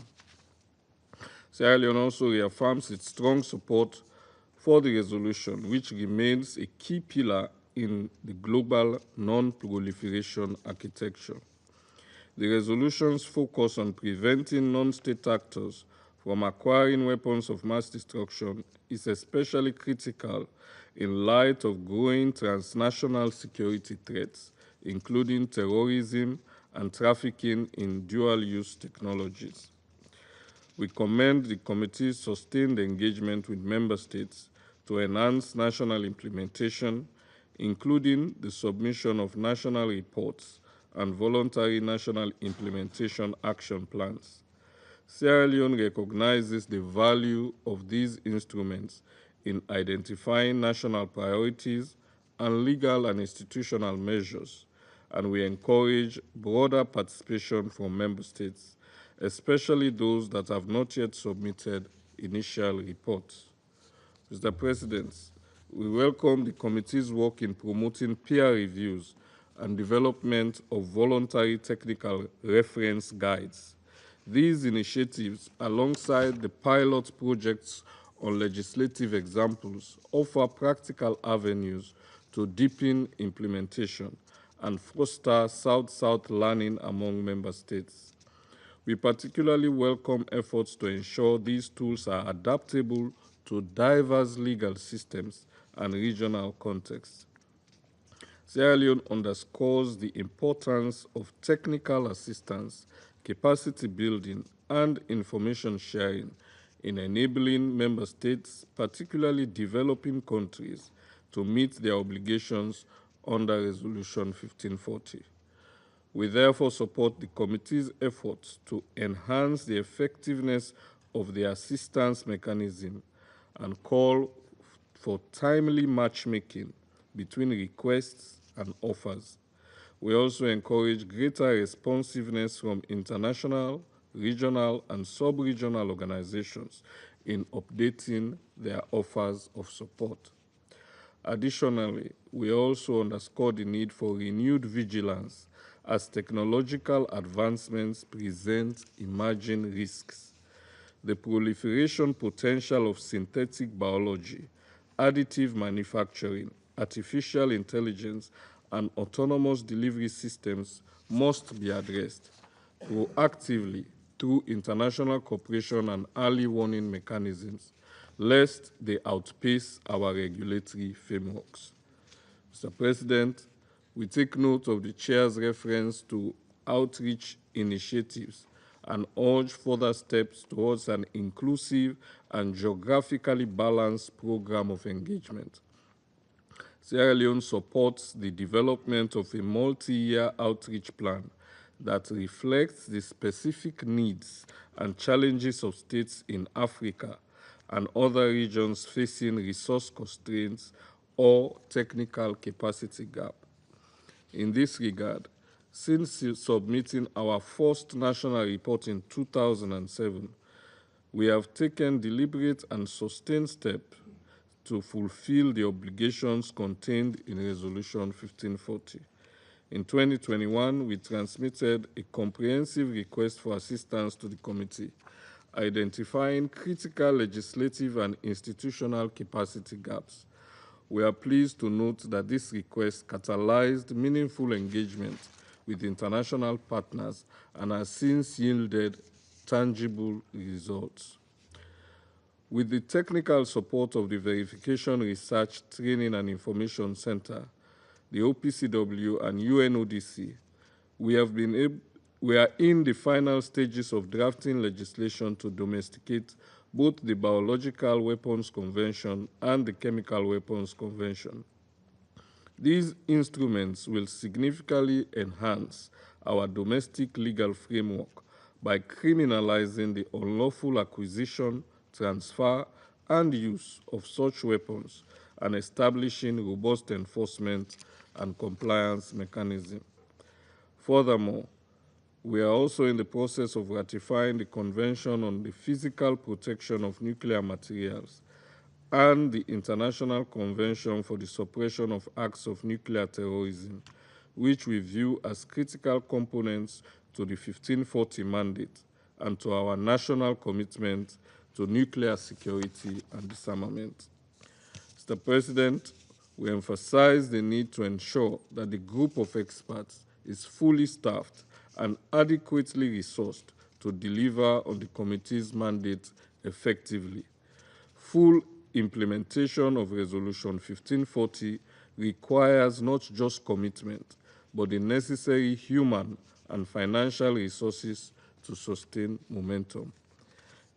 Sierra Leone also reaffirms its strong support for the resolution, which remains a key pillar in the global non-proliferation architecture. The resolution's focus on preventing non-state actors from acquiring weapons of mass destruction is especially critical in light of growing transnational security threats, including terrorism and trafficking in dual-use technologies. We commend the committee's sustained engagement with member states to enhance national implementation, including the submission of national reports and voluntary national implementation action plans. Sierra Leone recognizes the value of these instruments in identifying national priorities and legal and institutional measures, and we encourage broader participation from member states, especially those that have not yet submitted initial reports. Mr. President, we welcome the committee's work in promoting peer reviews and development of voluntary technical reference guides. These initiatives, alongside the pilot projects on legislative examples, offer practical avenues to deepen implementation and foster South-South learning among member states. We particularly welcome efforts to ensure these tools are adaptable to diverse legal systems and regional contexts. Sierra Leone underscores the importance of technical assistance, capacity building, and information sharing in enabling member states, particularly developing countries, to meet their obligations under Resolution 1540. We therefore support the committee's efforts to enhance the effectiveness of the assistance mechanism and call for timely matchmaking between requests and offers. We also encourage greater responsiveness from international, regional, and sub-regional organizations in updating their offers of support. Additionally, we also underscore the need for renewed vigilance as technological advancements present emerging risks. The proliferation potential of synthetic biology, additive manufacturing, artificial intelligence, and autonomous delivery systems must be addressed proactively through international cooperation and early warning mechanisms, lest they outpace our regulatory frameworks. Mr. President, we take note of the Chair's reference to outreach initiatives and urge further steps towards an inclusive and geographically balanced program of engagement. Sierra Leone supports the development of a multi-year outreach plan that reflects the specific needs and challenges of states in Africa and other regions facing resource constraints or technical capacity gap. In this regard, Since submitting our first national report in 2007, we have taken deliberate and sustained steps to fulfill the obligations contained in Resolution 1540. In 2021, we transmitted a comprehensive request for assistance to the committee, identifying critical legislative and institutional capacity gaps. We are pleased to note that this request catalyzed meaningful engagement with international partners and has since yielded tangible results. With the technical support of the Verification Research, Training and Information Center, the OPCW and UNODC, we are in the final stages of drafting legislation to domesticate both the Biological Weapons Convention and the Chemical Weapons Convention. These instruments will significantly enhance our domestic legal framework by criminalizing the unlawful acquisition, transfer, and use of such weapons and establishing robust enforcement and compliance mechanisms. Furthermore, we are also in the process of ratifying the Convention on the Physical Protection of Nuclear Materials and the International Convention for the Suppression of Acts of Nuclear Terrorism, which we view as critical components to the 1540 mandate and to our national commitment to nuclear security and disarmament. Mr. President, we emphasize the need to ensure that the group of experts is fully staffed and adequately resourced to deliver on the committee's mandate effectively. Full implementation of Resolution 1540 requires not just commitment, but the necessary human and financial resources to sustain momentum.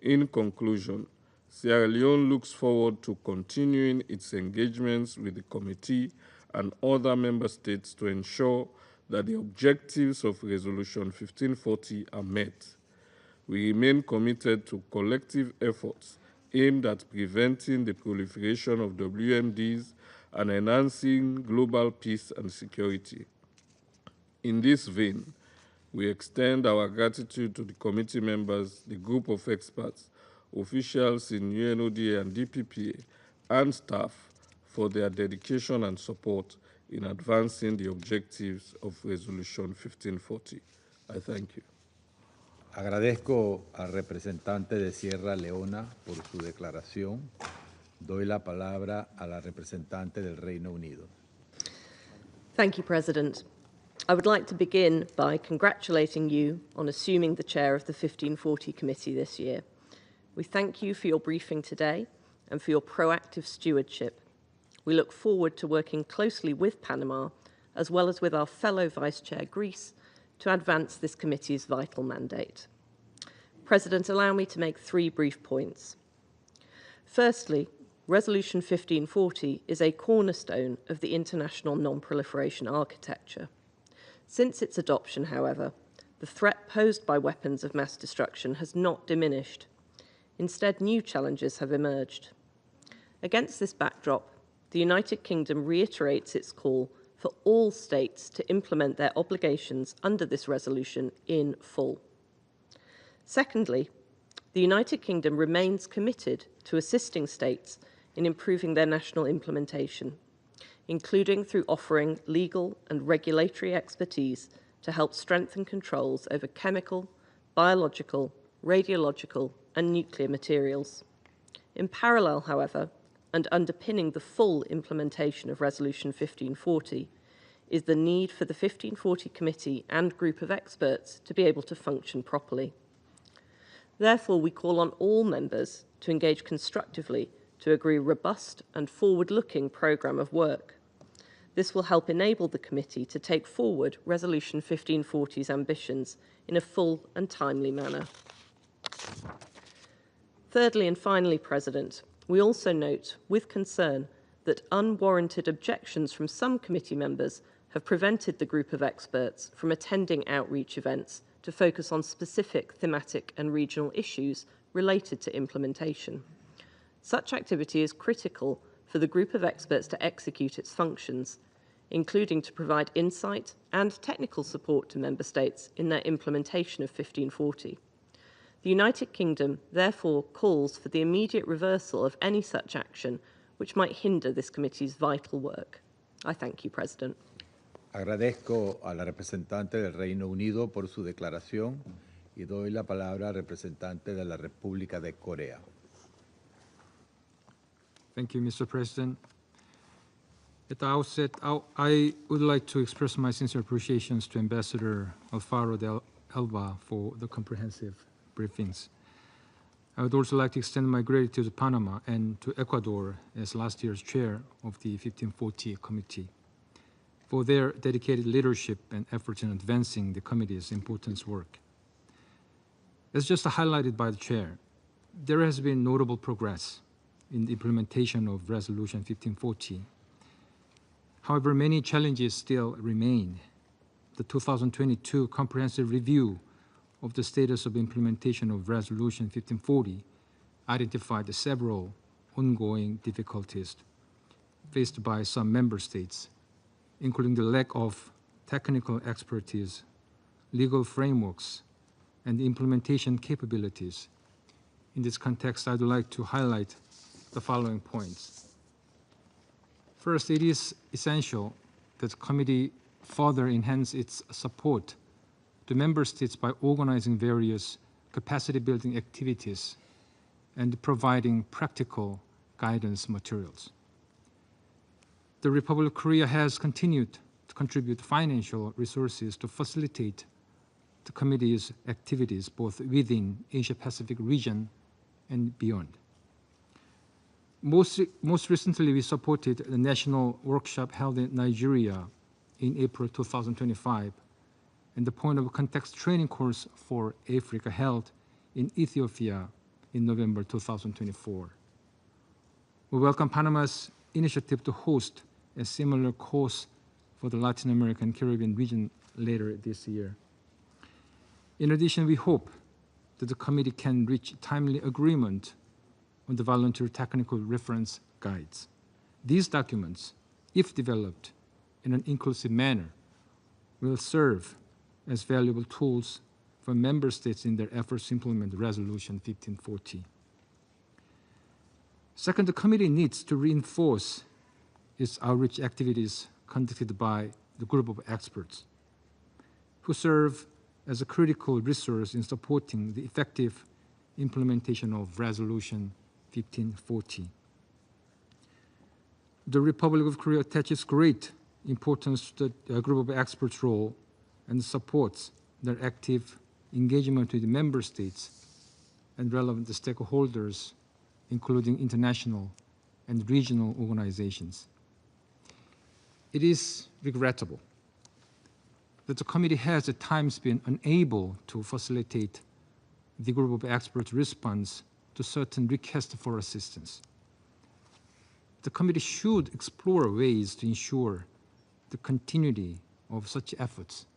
In conclusion, Sierra Leone looks forward to continuing its engagements with the committee and other member states to ensure that the objectives of Resolution 1540 are met. We remain committed to collective efforts aimed at preventing the proliferation of WMDs and enhancing global peace and security. In this vein, we extend our gratitude to the committee members, the group of experts, officials in UNODA and DPPA, and staff for their dedication and support in advancing the objectives of Resolution 1540. I thank you. Agradezco al representante de Sierra Leona por su declaración. Doy la palabra a la representante del Reino Unido. Thank you, President. I would like to begin by congratulating you on assuming the chair of the 1540 committee this year. We thank you for your briefing today and for your proactive stewardship. We look forward to working closely with Panama, as well as with our fellow Vice Chair Greece, to advance this committee's vital mandate. President, allow me to make 3 brief points. Firstly, Resolution 1540 is a cornerstone of the international non-proliferation architecture. Since its adoption, however, the threat posed by weapons of mass destruction has not diminished. Instead, new challenges have emerged. Against this backdrop, the United Kingdom reiterates its call for all states to implement their obligations under this resolution in full. Secondly, the United Kingdom remains committed to assisting states in improving their national implementation, including through offering legal and regulatory expertise to help strengthen controls over chemical, biological, radiological, and nuclear materials. In parallel, however, and underpinning the full implementation of Resolution 1540, is the need for the 1540 Committee and group of experts to be able to function properly. Therefore, we call on all members to engage constructively to agree a robust and forward-looking programme of work. This will help enable the committee to take forward Resolution 1540's ambitions in a full and timely manner. Thirdly and finally, President, we also note with concern that unwarranted objections from some committee members have prevented the group of experts from attending outreach events to focus on specific thematic and regional issues related to implementation. Such activity is critical for the group of experts to execute its functions, including to provide insight and technical support to Member States in their implementation of 1540. The United Kingdom therefore calls for the immediate reversal of any such action which might hinder this committee's vital work. I thank you, President. Agradezco a la representante del Reino Unido por su declaración y doy la palabra al representante de la República de Corea. Thank you, Mr. President. At the outset, I would like to express my sincere appreciations to Ambassador Alfaro de Alba for the comprehensive briefings. I would also like to extend my gratitude to Panama and to Ecuador as last year's chair of the 1540 committee for their dedicated leadership and efforts in advancing the committee's important work. As just highlighted by the chair, there has been notable progress in the implementation of Resolution 1540. However, many challenges still remain. The 2022 comprehensive review of the status of implementation of Resolution 1540 identified several ongoing difficulties faced by some member states, including the lack of technical expertise, legal frameworks, and implementation capabilities. In this context, I'd like to highlight the following points. First, it is essential that the committee further enhance its support to member states by organizing various capacity-building activities and providing practical guidance materials. The Republic of Korea has continued to contribute financial resources to facilitate the committee's activities both within Asia-Pacific region and beyond. Most recently, we supported the national workshop held in Nigeria in April 2025 and the point of context training course for Africa held in Ethiopia in November 2024. We welcome Panama's initiative to host a similar course for the Latin American Caribbean region later this year. In addition, we hope that the committee can reach timely agreement on the voluntary technical reference guides. These documents, if developed in an inclusive manner, will serve as valuable tools for member states in their efforts to implement Resolution 1540. Second, the committee needs to reinforce its outreach activities conducted by the group of experts who serve as a critical resource in supporting the effective implementation of Resolution 1540. The Republic of Korea attaches great importance to the group of experts' role and supports their active engagement with the member states and relevant stakeholders, including international and regional organizations. It is regrettable that the committee has at times been unable to facilitate the group of experts' response to certain requests for assistance. The committee should explore ways to ensure the continuity of such efforts.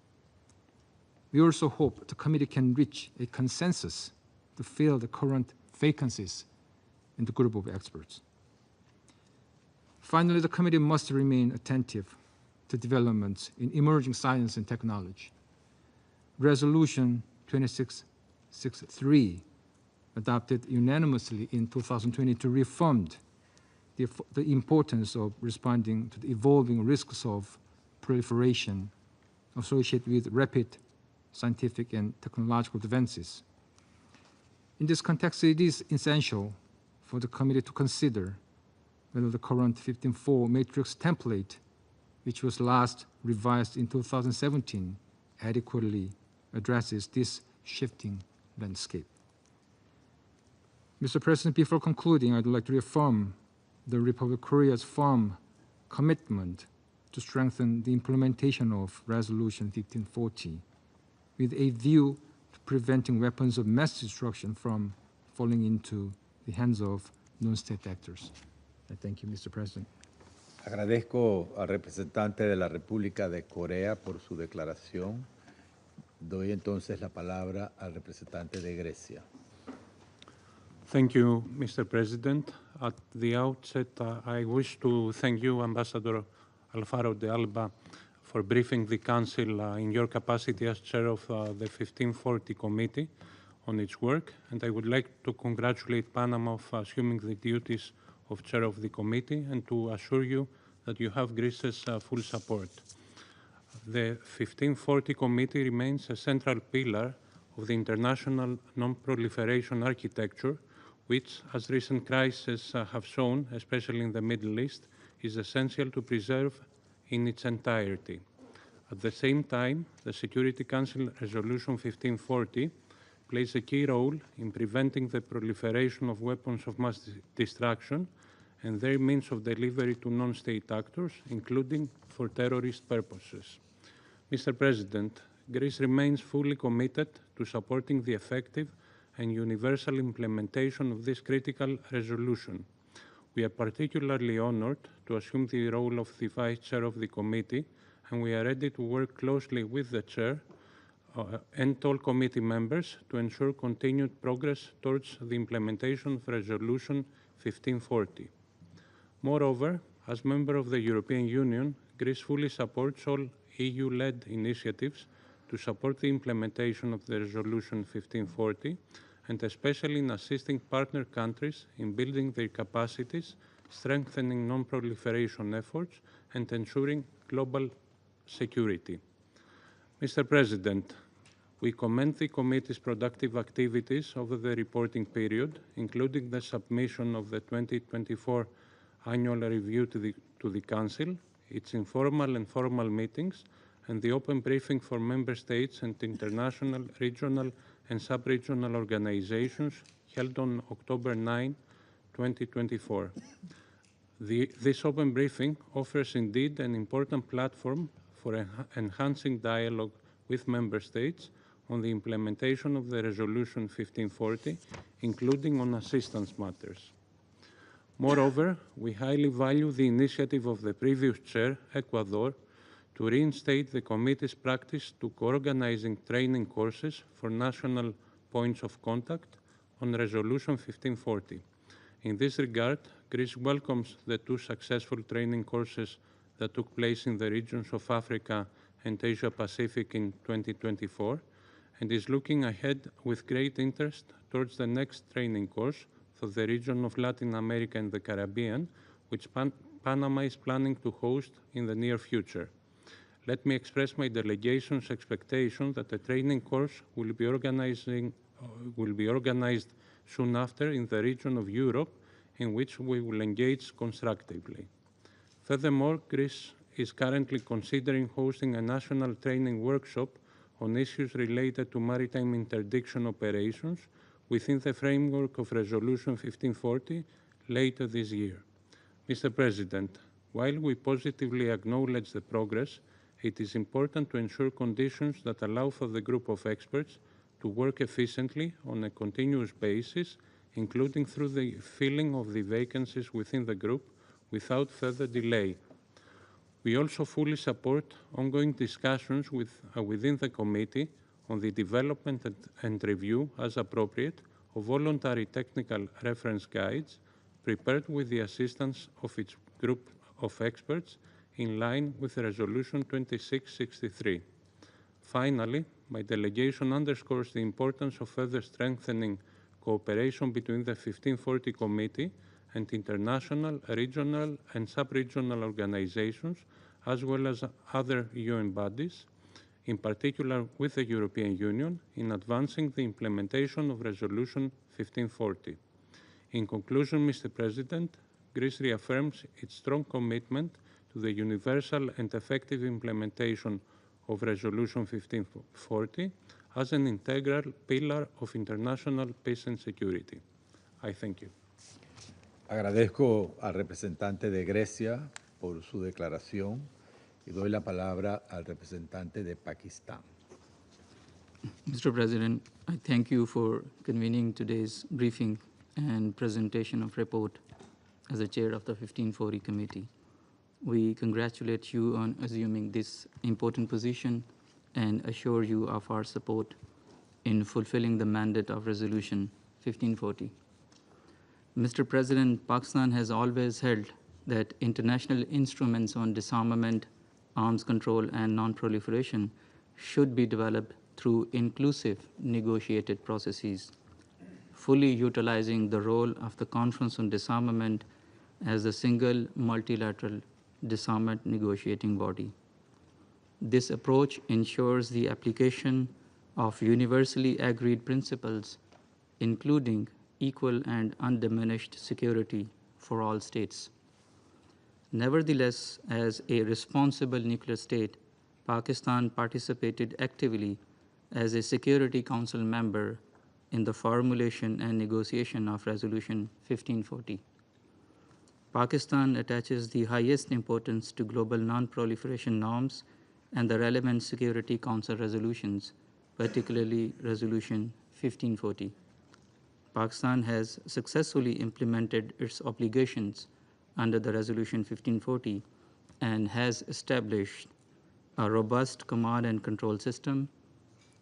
We also hope the committee can reach a consensus to fill the current vacancies in the group of experts. Finally, the committee must remain attentive to developments in emerging science and technology. Resolution 2663, adopted unanimously in 2022, reaffirmed the importance of responding to the evolving risks of proliferation associated with rapid scientific and technological advances. In this context, it is essential for the committee to consider whether the current 15.4 matrix template, which was last revised in 2017, adequately addresses this shifting landscape. Mr. President, before concluding, I'd like to reaffirm the Republic of Korea's firm commitment to strengthen the implementation of Resolution 1540 with a view to preventing weapons of mass destruction from falling into the hands of non-state actors. I thank you, Mr. President. Agradezco al representante de la República de Corea por su declaración. Doy entonces la palabra al representante de Grecia. Thank you, Mr. President. At the outset, I wish to thank you, Ambassador Alfaro de Alba for briefing the Council in your capacity as chair of the 1540 Committee on its work. And I would like to congratulate Panama for assuming the duties of chair of the committee and to assure you that you have Greece's full support. The 1540 Committee remains a central pillar of the international non-proliferation architecture, which, as recent crises have shown, especially in the Middle East, is essential to preserve in its entirety. At the same time, the Security Council Resolution 1540 plays a key role in preventing the proliferation of weapons of mass destruction and their means of delivery to non-state actors, including for terrorist purposes. Mr. President, Greece remains fully committed to supporting the effective and universal implementation of this critical resolution. We are particularly honored to assume the role of the Vice Chair of the Committee, and we are ready to work closely with the Chair and all committee members to ensure continued progress towards the implementation of Resolution 1540. Moreover, as member of the European Union, Greece fully supports all EU-led initiatives to support the implementation of the Resolution 1540, and especially in assisting partner countries in building their capacities, strengthening non-proliferation efforts, and ensuring global security. Mr. President, we commend the committee's productive activities over the reporting period, including the submission of the 2024 annual review to the Council, its informal and formal meetings, and the open briefing for member states and international, regional, and sub-regional organizations held on October 9, 2024. This open briefing offers indeed an important platform for enhancing dialogue with member states on the implementation of the Resolution 1540, including on assistance matters. Moreover, we highly value the initiative of the previous chair, Ecuador, to reinstate the committee's practice to co-organizing training courses for national points of contact on Resolution 1540. In this regard, Greece welcomes the two successful training courses that took place in the regions of Africa and Asia Pacific in 2024, and is looking ahead with great interest towards the next training course for the region of Latin America and the Caribbean, which Panama is planning to host in the near future. Let me express my delegation's expectation that the training course will be organized soon after in the region of Europe, in which we will engage constructively. Furthermore, Greece is currently considering hosting a national training workshop on issues related to maritime interdiction operations within the framework of Resolution 1540 later this year. Mr. President, while we positively acknowledge the progress, it is important to ensure conditions that allow for the group of experts to work efficiently on a continuous basis, including through the filling of the vacancies within the group without further delay. We also fully support ongoing discussions within the committee on the development and review, as appropriate, of voluntary technical reference guides prepared with the assistance of its group of experts in line with Resolution 2663. Finally, my delegation underscores the importance of further strengthening cooperation between the 1540 Committee and international, regional, and sub-regional organizations, as well as other UN bodies, in particular with the European Union, in advancing the implementation of Resolution 1540. In conclusion, Mr. President, Greece reaffirms its strong commitment to the universal and effective implementation of Resolution 1540 as an integral pillar of international peace and security. I thank you. Agradezco al representante de Grecia por su declaración y doy la palabra al representante de Pakistán. Mr. President, I thank you for convening today's briefing and presentation of report as the chair of the 1540 Committee. We congratulate you on assuming this important position and assure you of our support in fulfilling the mandate of Resolution 1540. Mr. President, Pakistan has always held that international instruments on disarmament, arms control, and non-proliferation should be developed through inclusive negotiated processes, fully utilizing the role of the Conference on Disarmament as a single multilateral disarmament negotiating body. This approach ensures the application of universally agreed principles, including equal and undiminished security for all states. Nevertheless, as a responsible nuclear state, Pakistan participated actively as a Security Council member in the formulation and negotiation of Resolution 1540. Pakistan attaches the highest importance to global non-proliferation norms and the relevant Security Council resolutions, particularly Resolution 1540. Pakistan has successfully implemented its obligations under the Resolution 1540 and has established a robust command and control system,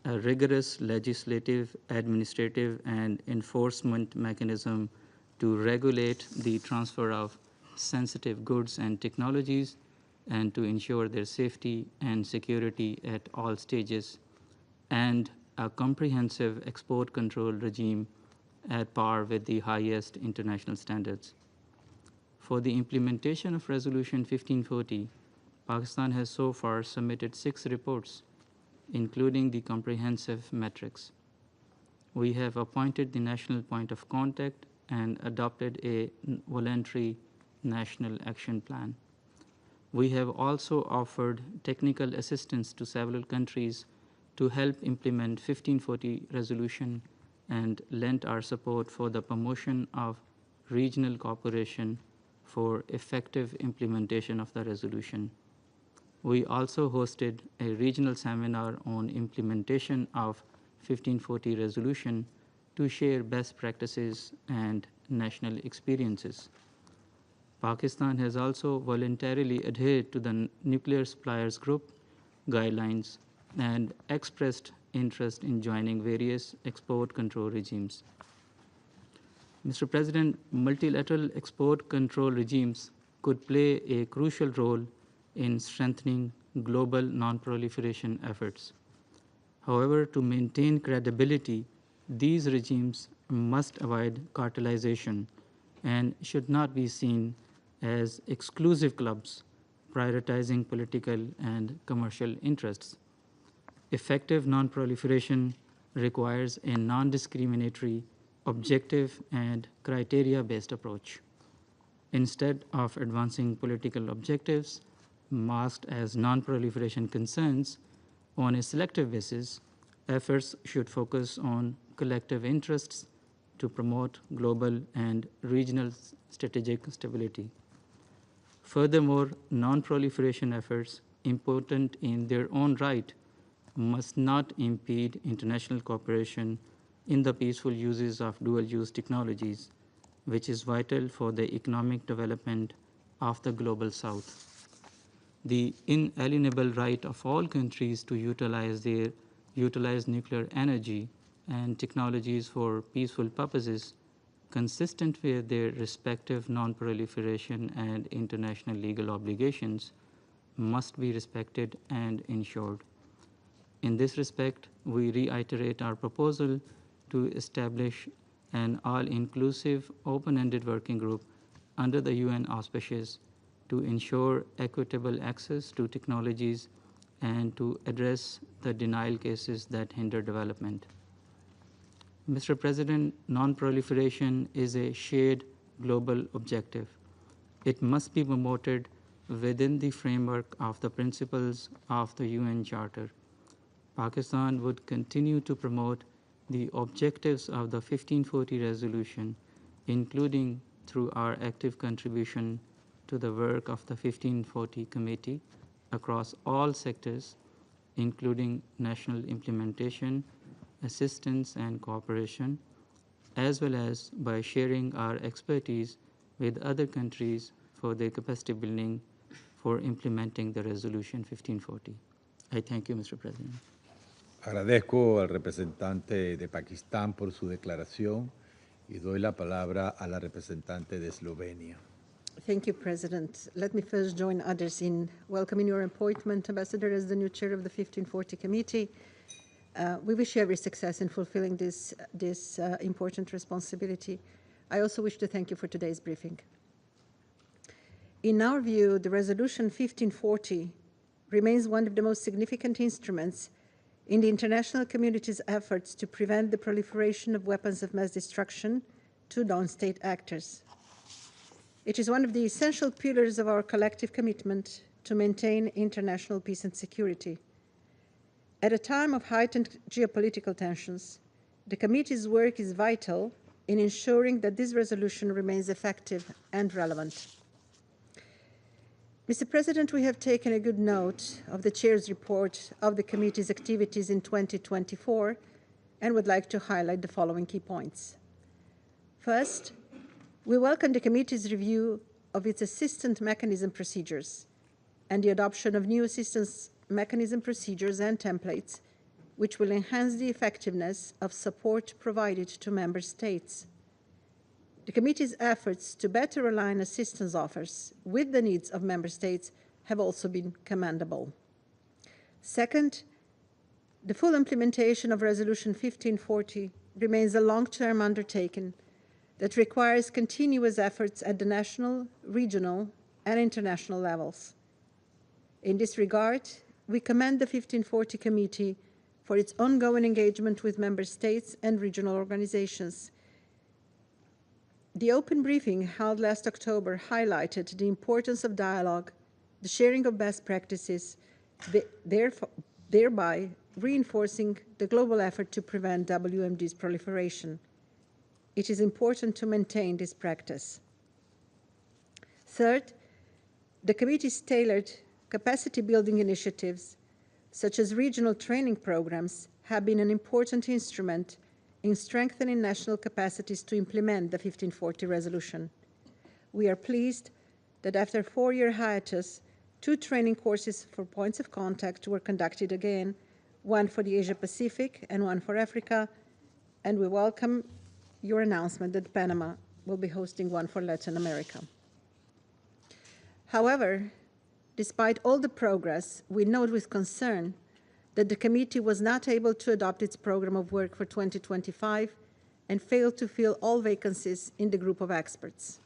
a rigorous legislative, administrative, and enforcement mechanism to regulate the transfer of sensitive goods and technologies and to ensure their safety and security at all stages, and a comprehensive export control regime at par with the highest international standards. For the implementation of Resolution 1540, Pakistan has so far submitted 6 reports, including the comprehensive metrics. We have appointed the national point of contact and adopted a voluntary national action plan. We have also offered technical assistance to several countries to help implement 1540 resolution and lent our support for the promotion of regional cooperation for effective implementation of the resolution. We also hosted a regional seminar on implementation of 1540 resolution to share best practices and national experiences. Pakistan has also voluntarily adhered to the Nuclear Suppliers Group guidelines and expressed interest in joining various export control regimes. Mr. President, multilateral export control regimes could play a crucial role in strengthening global non-proliferation efforts. However, to maintain credibility, these regimes must avoid cartelization and should not be seen as exclusive clubs prioritizing political and commercial interests. Effective non-proliferation requires a non-discriminatory, objective, and criteria-based approach. Instead of advancing political objectives masked as non-proliferation concerns on a selective basis, efforts should focus on collective interests to promote global and regional strategic stability. Furthermore, non-proliferation efforts, important in their own right, must not impede international cooperation in the peaceful uses of dual-use technologies, which is vital for the economic development of the global South. The inalienable right of all countries to utilize nuclear energy and technologies for peaceful purposes consistent with their respective non-proliferation and international legal obligations must be respected and ensured. In this respect, we reiterate our proposal to establish an all-inclusive, open-ended working group under the UN auspices to ensure equitable access to technologies and to address the denial cases that hinder development. Mr. President, non-proliferation is a shared global objective. It must be promoted within the framework of the principles of the UN Charter. Pakistan would continue to promote the objectives of the 1540 resolution, including through our active contribution to the work of the 1540 Committee across all sectors, including national implementation, assistance, and cooperation, as well as by sharing our expertise with other countries for their capacity building for implementing the Resolution 1540. I thank you, Mr. President. Agradezco al representante de Pakistán por su declaración y doy la palabra a la representante de Eslovenia. Thank you, President. Let me first join others in welcoming your appointment, Ambassador, as the new chair of the 1540 Committee. We wish you every success in fulfilling this important responsibility. I also wish to thank you for today's briefing. In our view, the Resolution 1540 remains one of the most significant instruments in the international community's efforts to prevent the proliferation of weapons of mass destruction to non-state actors. It is one of the essential pillars of our collective commitment to maintain international peace and security. At a time of heightened geopolitical tensions, the committee's work is vital in ensuring that this resolution remains effective and relevant. Mr. President, we have taken a good note of the Chair's report of the committee's activities in 2024 and would like to highlight the following key points. First, we welcome the committee's review of its assistance mechanism procedures and the adoption of new assistance mechanism procedures and templates, which will enhance the effectiveness of support provided to member states. The committee's efforts to better align assistance offers with the needs of member states have also been commendable. Second, the full implementation of Resolution 1540 remains a long-term undertaking that requires continuous efforts at the national, regional, and international levels. In this regard, we commend the 1540 Committee for its ongoing engagement with member states and regional organizations. The open briefing held last October highlighted the importance of dialogue, the sharing of best practices, thereby reinforcing the global effort to prevent WMD's proliferation. It is important to maintain this practice. Third, the committee's tailored capacity-building initiatives, such as regional training programs, have been an important instrument in strengthening national capacities to implement the 1540 resolution. We are pleased that after a 4-year hiatus, 2 training courses for points of contact were conducted again, one for the Asia-Pacific and one for Africa, and we welcome your announcement that Panama will be hosting one for Latin America. However, despite all the progress, we note with concern that the committee was not able to adopt its program of work for 2025 and failed to fill all vacancies in the group of experts.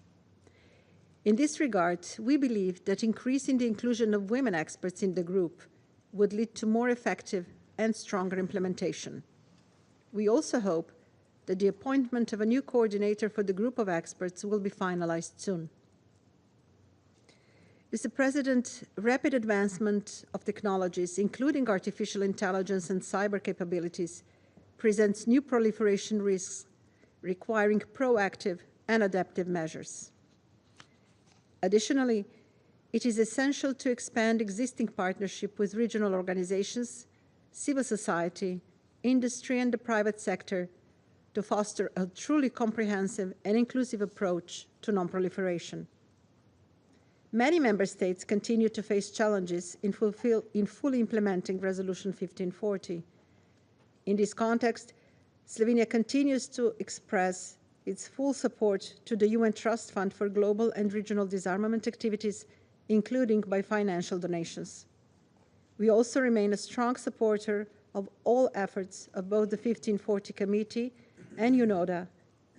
In this regard, we believe that increasing the inclusion of women experts in the group would lead to more effective and stronger implementation. We also hope that the appointment of a new coordinator for the group of experts will be finalized soon. Mr. President, rapid advancement of technologies, including artificial intelligence and cyber capabilities, presents new proliferation risks requiring proactive and adaptive measures. Additionally, it is essential to expand existing partnership with regional organizations, civil society, industry, and the private sector to foster a truly comprehensive and inclusive approach to non-proliferation. Many member states continue to face challenges in fully implementing Resolution 1540. In this context, Slovenia continues to express its full support to the UN Trust Fund for global and regional disarmament activities, including by financial donations. We also remain a strong supporter of all efforts of both the 1540 Committee and UNODA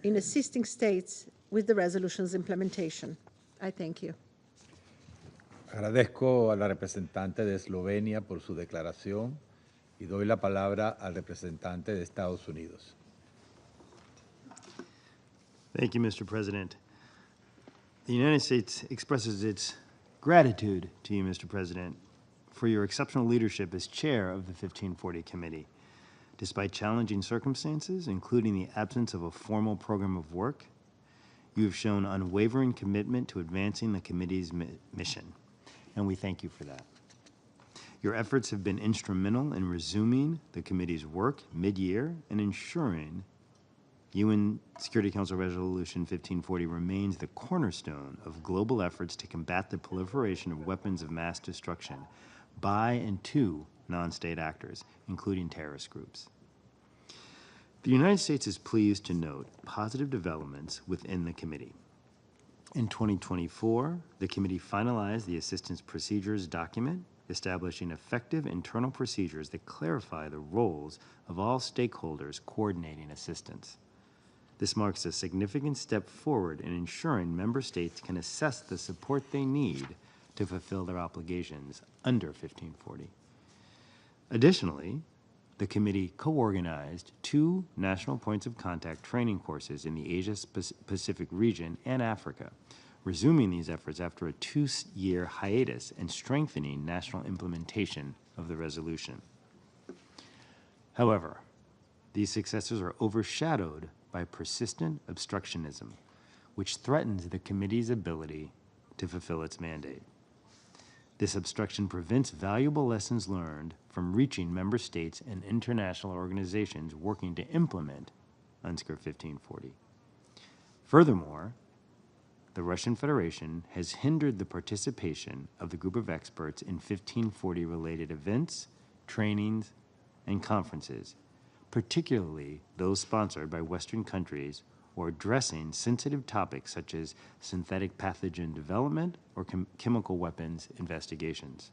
in assisting states with the resolution's implementation. I thank you. Agradezco a la representante de Eslovenia por su declaración y doy la palabra al representante de Estados Unidos. Thank you, Mr. President. The United States expresses its gratitude to you, Mr. President, for your exceptional leadership as chair of the 1540 Committee. Despite challenging circumstances, including the absence of a formal program of work, you have shown unwavering commitment to advancing the committee's mission, and we thank you for that. Your efforts have been instrumental in resuming the committee's work mid-year and ensuring UN Security Council Resolution 1540 remains the cornerstone of global efforts to combat the proliferation of weapons of mass destruction by and to non-state actors, including terrorist groups. The United States is pleased to note positive developments within the committee. In 2024, the committee finalized the assistance procedures document, establishing effective internal procedures that clarify the roles of all stakeholders coordinating assistance. This marks a significant step forward in ensuring member states can assess the support they need to fulfill their obligations under 1540. Additionally, the committee co-organized 2 national points of contact training courses in the Asia-Pacific region and Africa, resuming these efforts after a 2-year hiatus and strengthening national implementation of the resolution. However, these successes are overshadowed by persistent obstructionism, which threatens the committee's ability to fulfill its mandate. This obstruction prevents valuable lessons learned from reaching member states and international organizations working to implement UNSCR 1540. Furthermore, the Russian Federation has hindered the participation of the group of experts in 1540-related events, trainings, and conferences, particularly those sponsored by Western countries or addressing sensitive topics such as synthetic pathogen development or chemical weapons investigations.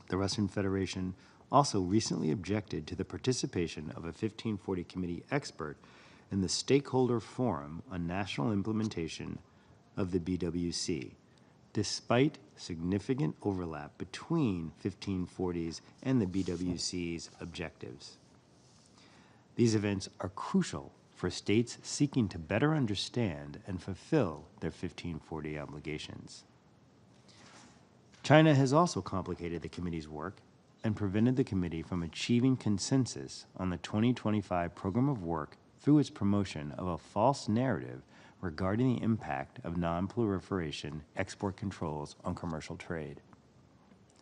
The Russian Federation also recently objected to the participation of a 1540 committee expert in the Stakeholder Forum on National Implementation of the BWC, despite significant overlap between 1540's and the BWC's objectives. These events are crucial for states seeking to better understand and fulfill their 1540 obligations. China has also complicated the committee's work and prevented the committee from achieving consensus on the 2025 program of work through its promotion of a false narrative regarding the impact of non-proliferation export controls on commercial trade.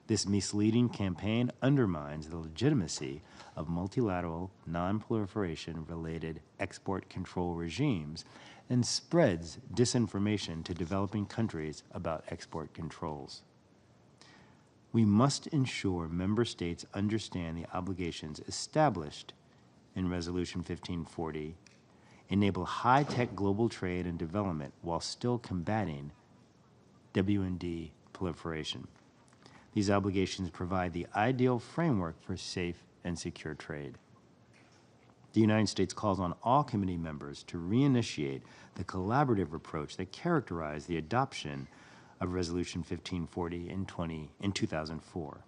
This misleading campaign undermines the legitimacy of multilateral non-proliferation-related export control regimes and spreads disinformation to developing countries about export controls. We must ensure member states understand the obligations established in Resolution 1540, enable high-tech global trade and development while still combating WMD proliferation. These obligations provide the ideal framework for safe and secure trade. The United States calls on all committee members to reinitiate the collaborative approach that characterized the adoption of Resolution 1540 in 2004.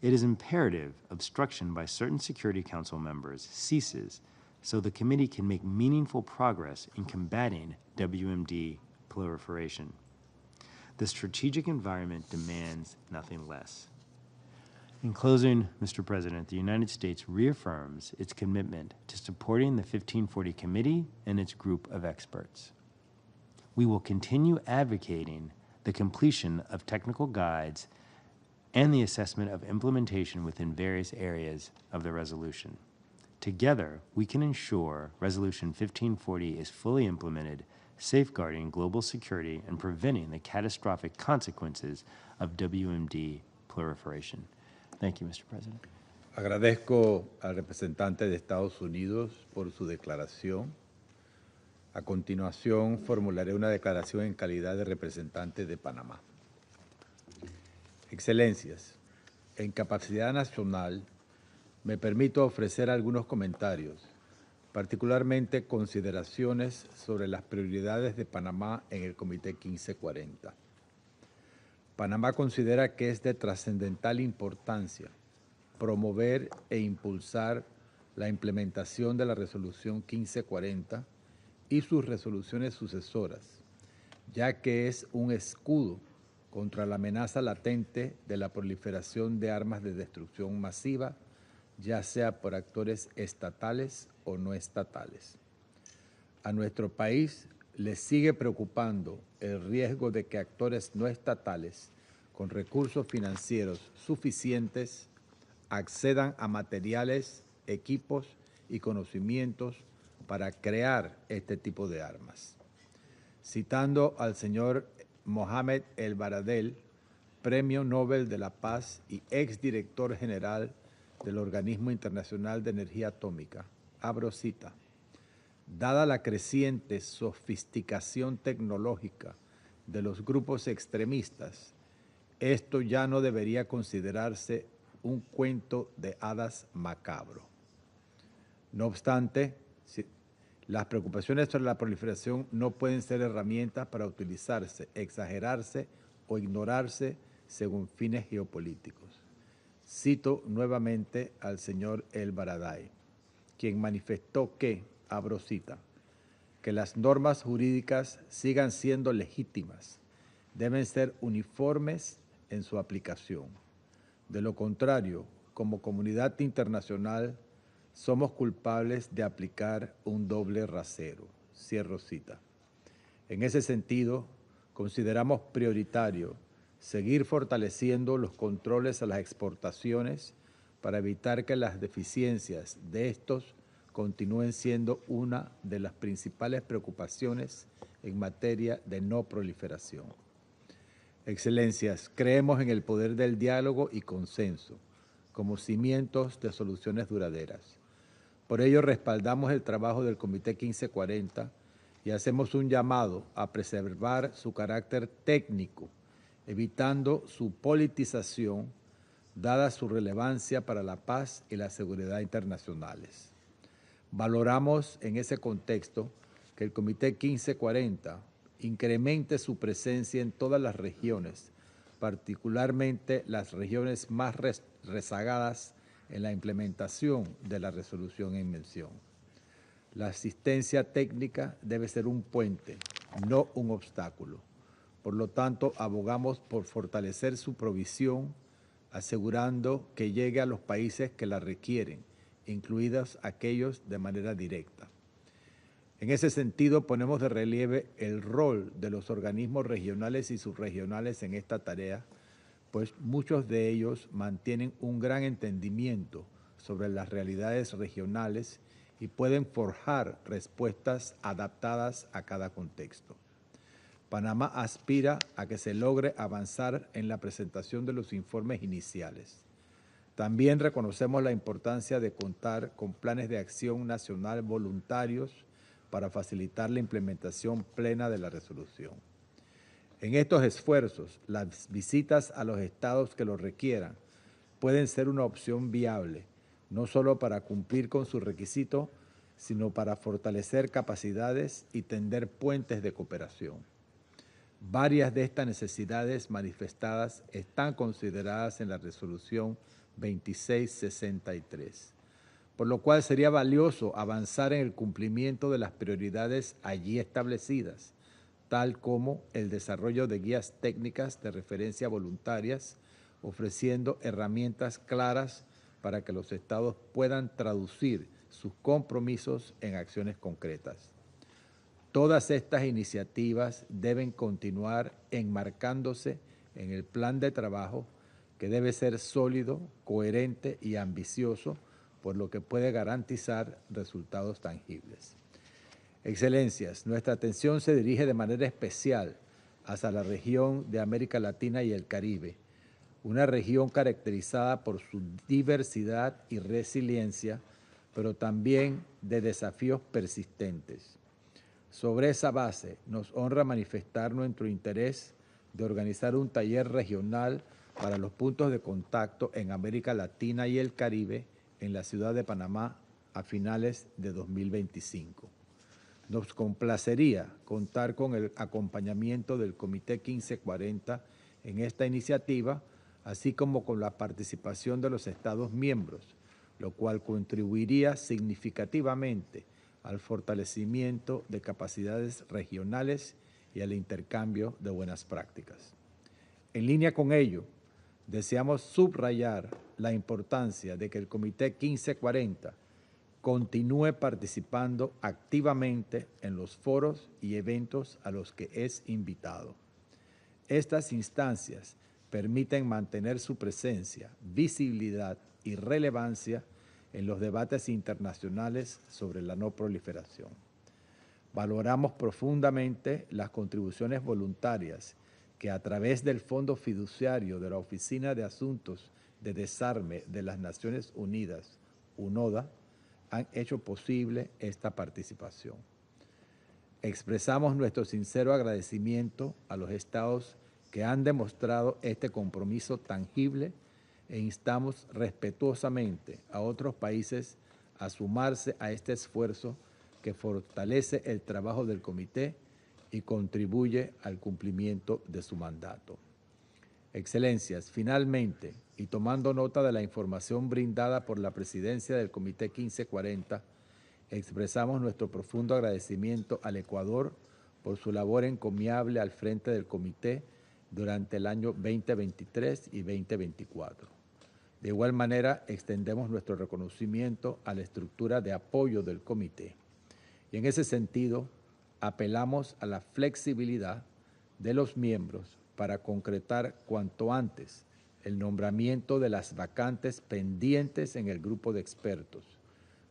It is imperative obstruction by certain Security Council members ceases so the committee can make meaningful progress in combating WMD proliferation. The strategic environment demands nothing less. In closing, Mr. President, the United States reaffirms its commitment to supporting the 1540 Committee and its group of experts. We will continue advocating the completion of technical guides and the assessment of implementation within various areas of the resolution. Together, we can ensure Resolution 1540 is fully implemented, safeguarding global security and preventing the catastrophic consequences of WMD proliferation. Thank you, Mr. President. Agradezco al representante de Estados Unidos por su declaración. A continuación, formularé una declaración en calidad de representante de Panamá. Excelencias, en capacidad nacional, me permito ofrecer algunos comentarios, particularmente consideraciones sobre las prioridades de Panamá en el Comité 1540. Panamá considera que es de trascendental importancia promover e impulsar la implementación de la Resolución 1540 y sus resoluciones sucesoras, ya que es un escudo contra la amenaza latente de la proliferación de armas de destrucción masiva, ya sea por actores estatales o no estatales. A nuestro país le sigue preocupando el riesgo de que actores no estatales con recursos financieros suficientes accedan a materiales, equipos y conocimientos para crear este tipo de armas. Citando al señor Mohamed El Baradel, Premio Nobel de la Paz y exdirector general del Organismo Internacional de Energía Atómica, abro cita, Dada la creciente sofisticación tecnológica de los grupos extremistas, esto ya no debería considerarse un cuento de hadas macabro. No obstante, las preocupaciones sobre la proliferación no pueden ser herramientas para utilizarse, exagerarse o ignorarse según fines geopolíticos. Cito nuevamente al señor El Baradei, quien manifestó que, abro cita, que las normas jurídicas sigan siendo legítimas, deben ser uniformes en su aplicación. De lo contrario, como comunidad internacional, somos culpables de aplicar un doble rasero. Cierro cita. En ese sentido, consideramos prioritario seguir fortaleciendo los controles a las exportaciones para evitar que las deficiencias de estos continúen siendo una de las principales preocupaciones en materia de no proliferación. Excelencias, creemos en el poder del diálogo y consenso como cimientos de soluciones duraderas. Por ello, respaldamos el trabajo del Comité 1540 y hacemos un llamado a preservar su carácter técnico, evitando su politización, dada su relevancia para la paz y la seguridad internacionales. Valoramos en ese contexto que el Comité 1540 incremente su presencia en todas las regiones, particularmente las regiones más rezagadas en la implementación de la resolución en mención. La asistencia técnica debe ser un puente, no un obstáculo. Por lo tanto, abogamos por fortalecer su provisión, asegurando que llegue a los países que la requieren, incluidos aquellos de manera directa. En ese sentido, ponemos de relieve el rol de los organismos regionales y subregionales en esta tarea, pues muchos de ellos mantienen un gran entendimiento sobre las realidades regionales y pueden forjar respuestas adaptadas a cada contexto. Panamá aspira a que se logre avanzar en la presentación de los informes iniciales. También reconocemos la importancia de contar con planes de acción nacional voluntarios para facilitar la implementación plena de la resolución. En estos esfuerzos, las visitas a los estados que lo requieran pueden ser una opción viable, no solo para cumplir con su requisito, sino para fortalecer capacidades y tender puentes de cooperación. Varias de estas necesidades manifestadas están consideradas en la resolución 2663, por lo cual sería valioso avanzar en el cumplimiento de las prioridades allí establecidas, tal como el desarrollo de guías técnicas de referencia voluntarias, ofreciendo herramientas claras para que los estados puedan traducir sus compromisos en acciones concretas. Todas estas iniciativas deben continuar enmarcándose en el plan de trabajo que debe ser sólido, coherente y ambicioso, por lo que puede garantizar resultados tangibles. Excelencias, nuestra atención se dirige de manera especial hacia la región de América Latina y el Caribe, una región caracterizada por su diversidad y resiliencia, pero también de desafíos persistentes. Sobre esa base, nos honra manifestar nuestro interés de organizar un taller regional para los puntos de contacto en América Latina y el Caribe en la ciudad de Panamá a finales de 2025. Nos complacería contar con el acompañamiento del Comité 1540 en esta iniciativa, así como con la participación de los Estados miembros, lo cual contribuiría significativamente al fortalecimiento de capacidades regionales y al intercambio de buenas prácticas. En línea con ello, deseamos subrayar la importancia de que el Comité 1540 continúe participando activamente en los foros y eventos a los que es invitado. Estas instancias permiten mantener su presencia, visibilidad y relevancia en los debates internacionales sobre la no proliferación. Valoramos profundamente las contribuciones voluntarias que a través del Fondo Fiduciario de la Oficina de Asuntos de Desarme de las Naciones Unidas, UNODA, han hecho posible esta participación. Expresamos nuestro sincero agradecimiento a los estados que han demostrado este compromiso tangible e instamos respetuosamente a otros países a sumarse a este esfuerzo que fortalece el trabajo del comité y contribuye al cumplimiento de su mandato. Excelencias, finalmente, y tomando nota de la información brindada por la presidencia del Comité 1540, expresamos nuestro profundo agradecimiento al Ecuador por su labor encomiable al frente del comité durante el año 2023 y 2024. De igual manera, extendemos nuestro reconocimiento a la estructura de apoyo del comité. Y en ese sentido, apelamos a la flexibilidad de los miembros para concretar cuanto antes el nombramiento de las vacantes pendientes en el grupo de expertos,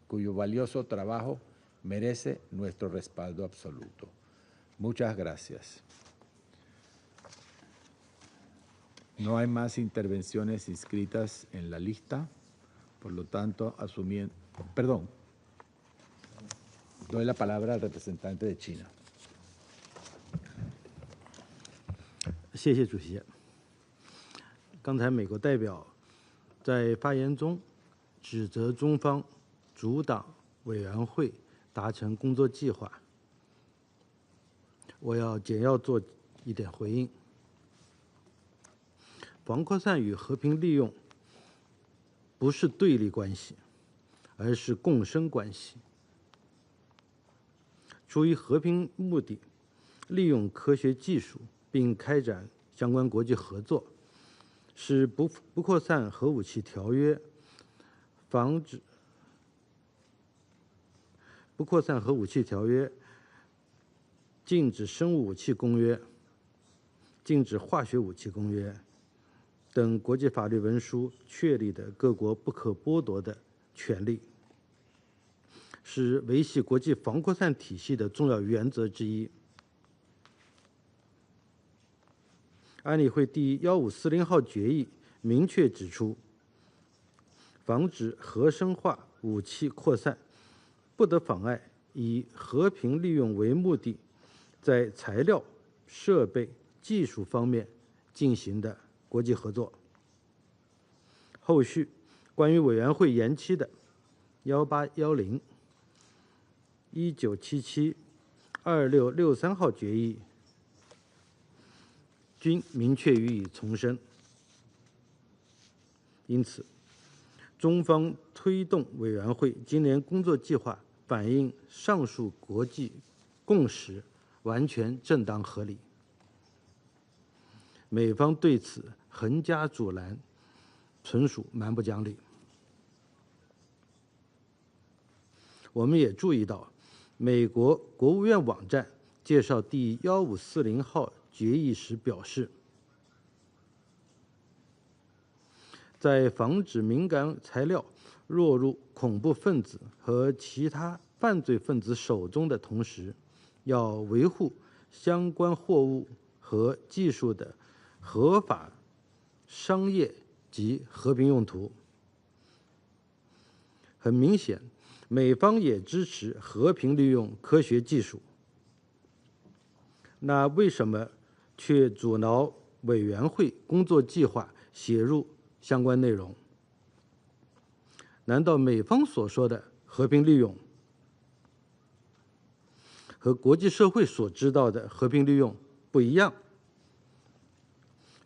cuyo valioso trabajo merece nuestro respaldo absoluto. Muchas gracias. No hay más intervenciones inscritas en la lista, por lo tanto, asumiendo... Perdón, doy la palabra al representante de China. 谢谢主席。刚才美国代表在发言中指责中方阻挡委员会达成工作计划，我要简要做一点回应。防扩散与和平利用不是对立关系，而是共生关系。出于和平目的，利用科学技术并开展相关国际合作，是不扩散核武器条约、防止不扩散核武器条约、禁止生物武器公约、禁止化学武器公约等国际法律文书确立的各国不可剥夺的权利，是维系国际防扩散体系的重要原则之一。安理会第1540号决议明确指出，防止核生化武器扩散不得妨碍以和平利用为目的，在材料、设备、技术方面进行的国际合作。后续关于委员会延期的1810、1977、2663号决议均明确予以重申。因此，中方推动委员会今年工作计划反映上述国际共识，完全正当合理。美方对此横加阻拦，纯属蛮不讲理。我们也注意到，美国国务院网站介绍第1540号决议时表示，在防止敏感材料落入恐怖分子和其他犯罪分子手中的同时，要维护相关货物和技术的合法商业及和平用途。很明显，美方也支持和平利用科学技术，那为什么却阻挠委员会工作计划写入相关内容？难道美方所说的和平利用和国际社会所知道的和平利用不一样，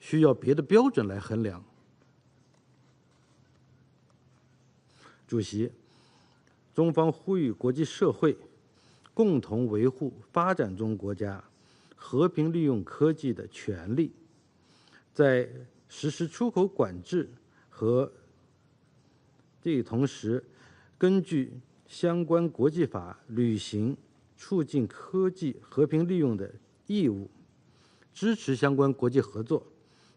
需要别的标准来衡量？主席，中方呼吁国际社会共同维护发展中国家和平利用科技的权利，在实施出口管制和这同时，根据相关国际法履行促进科技和平利用的义务，支持相关国际合作，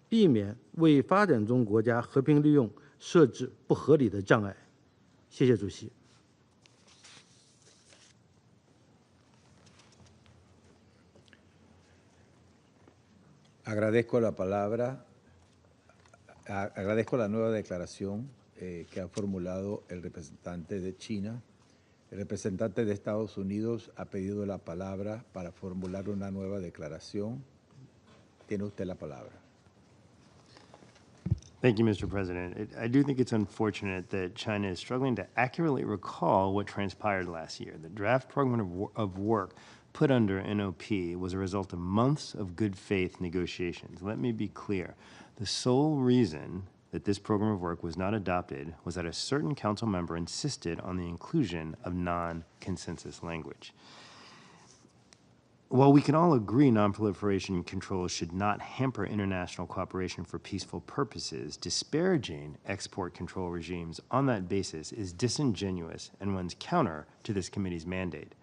避免为发展中国家和平利用设置不合理的障碍。谢谢主席。Agradezco la palabra, agradezco la nueva declaración que ha formulado el representante de China El representante de Estados Unidos ha pedido la palabra para formular una nueva declaración. Tiene usted la palabra. Thank you, Mr. President. I do think it's unfortunate that China is struggling to accurately recall what transpired last year. The draft program of work put under NOP was a result of months of good faith negotiations. Let me be clear. The sole reason that this program of work was not adopted was that a certain council member insisted on the inclusion of non-consensus language. While we can all agree non-proliferation controls should not hamper international cooperation for peaceful purposes, disparaging export control regimes on that basis is disingenuous and runs counter to this committee's mandate.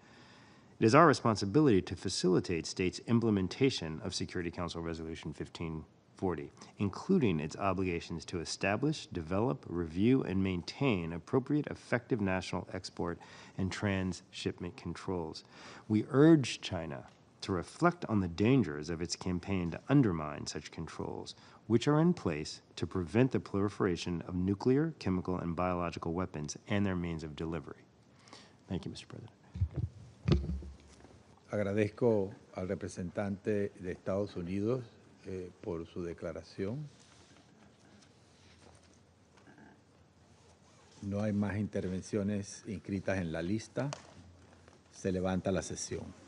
It is our responsibility to facilitate states' implementation of Security Council Resolution 1540, including its obligations to establish, develop, review, and maintain appropriate effective national export and transshipment controls. We urge China to reflect on the dangers of its campaign to undermine such controls, which are in place to prevent the proliferation of nuclear, chemical, and biological weapons and their means of delivery. Thank you, Mr. President. Agradezco al representante de Estados Unidos por su declaración. No hay más intervenciones inscritas en la lista. Se levanta la sesión.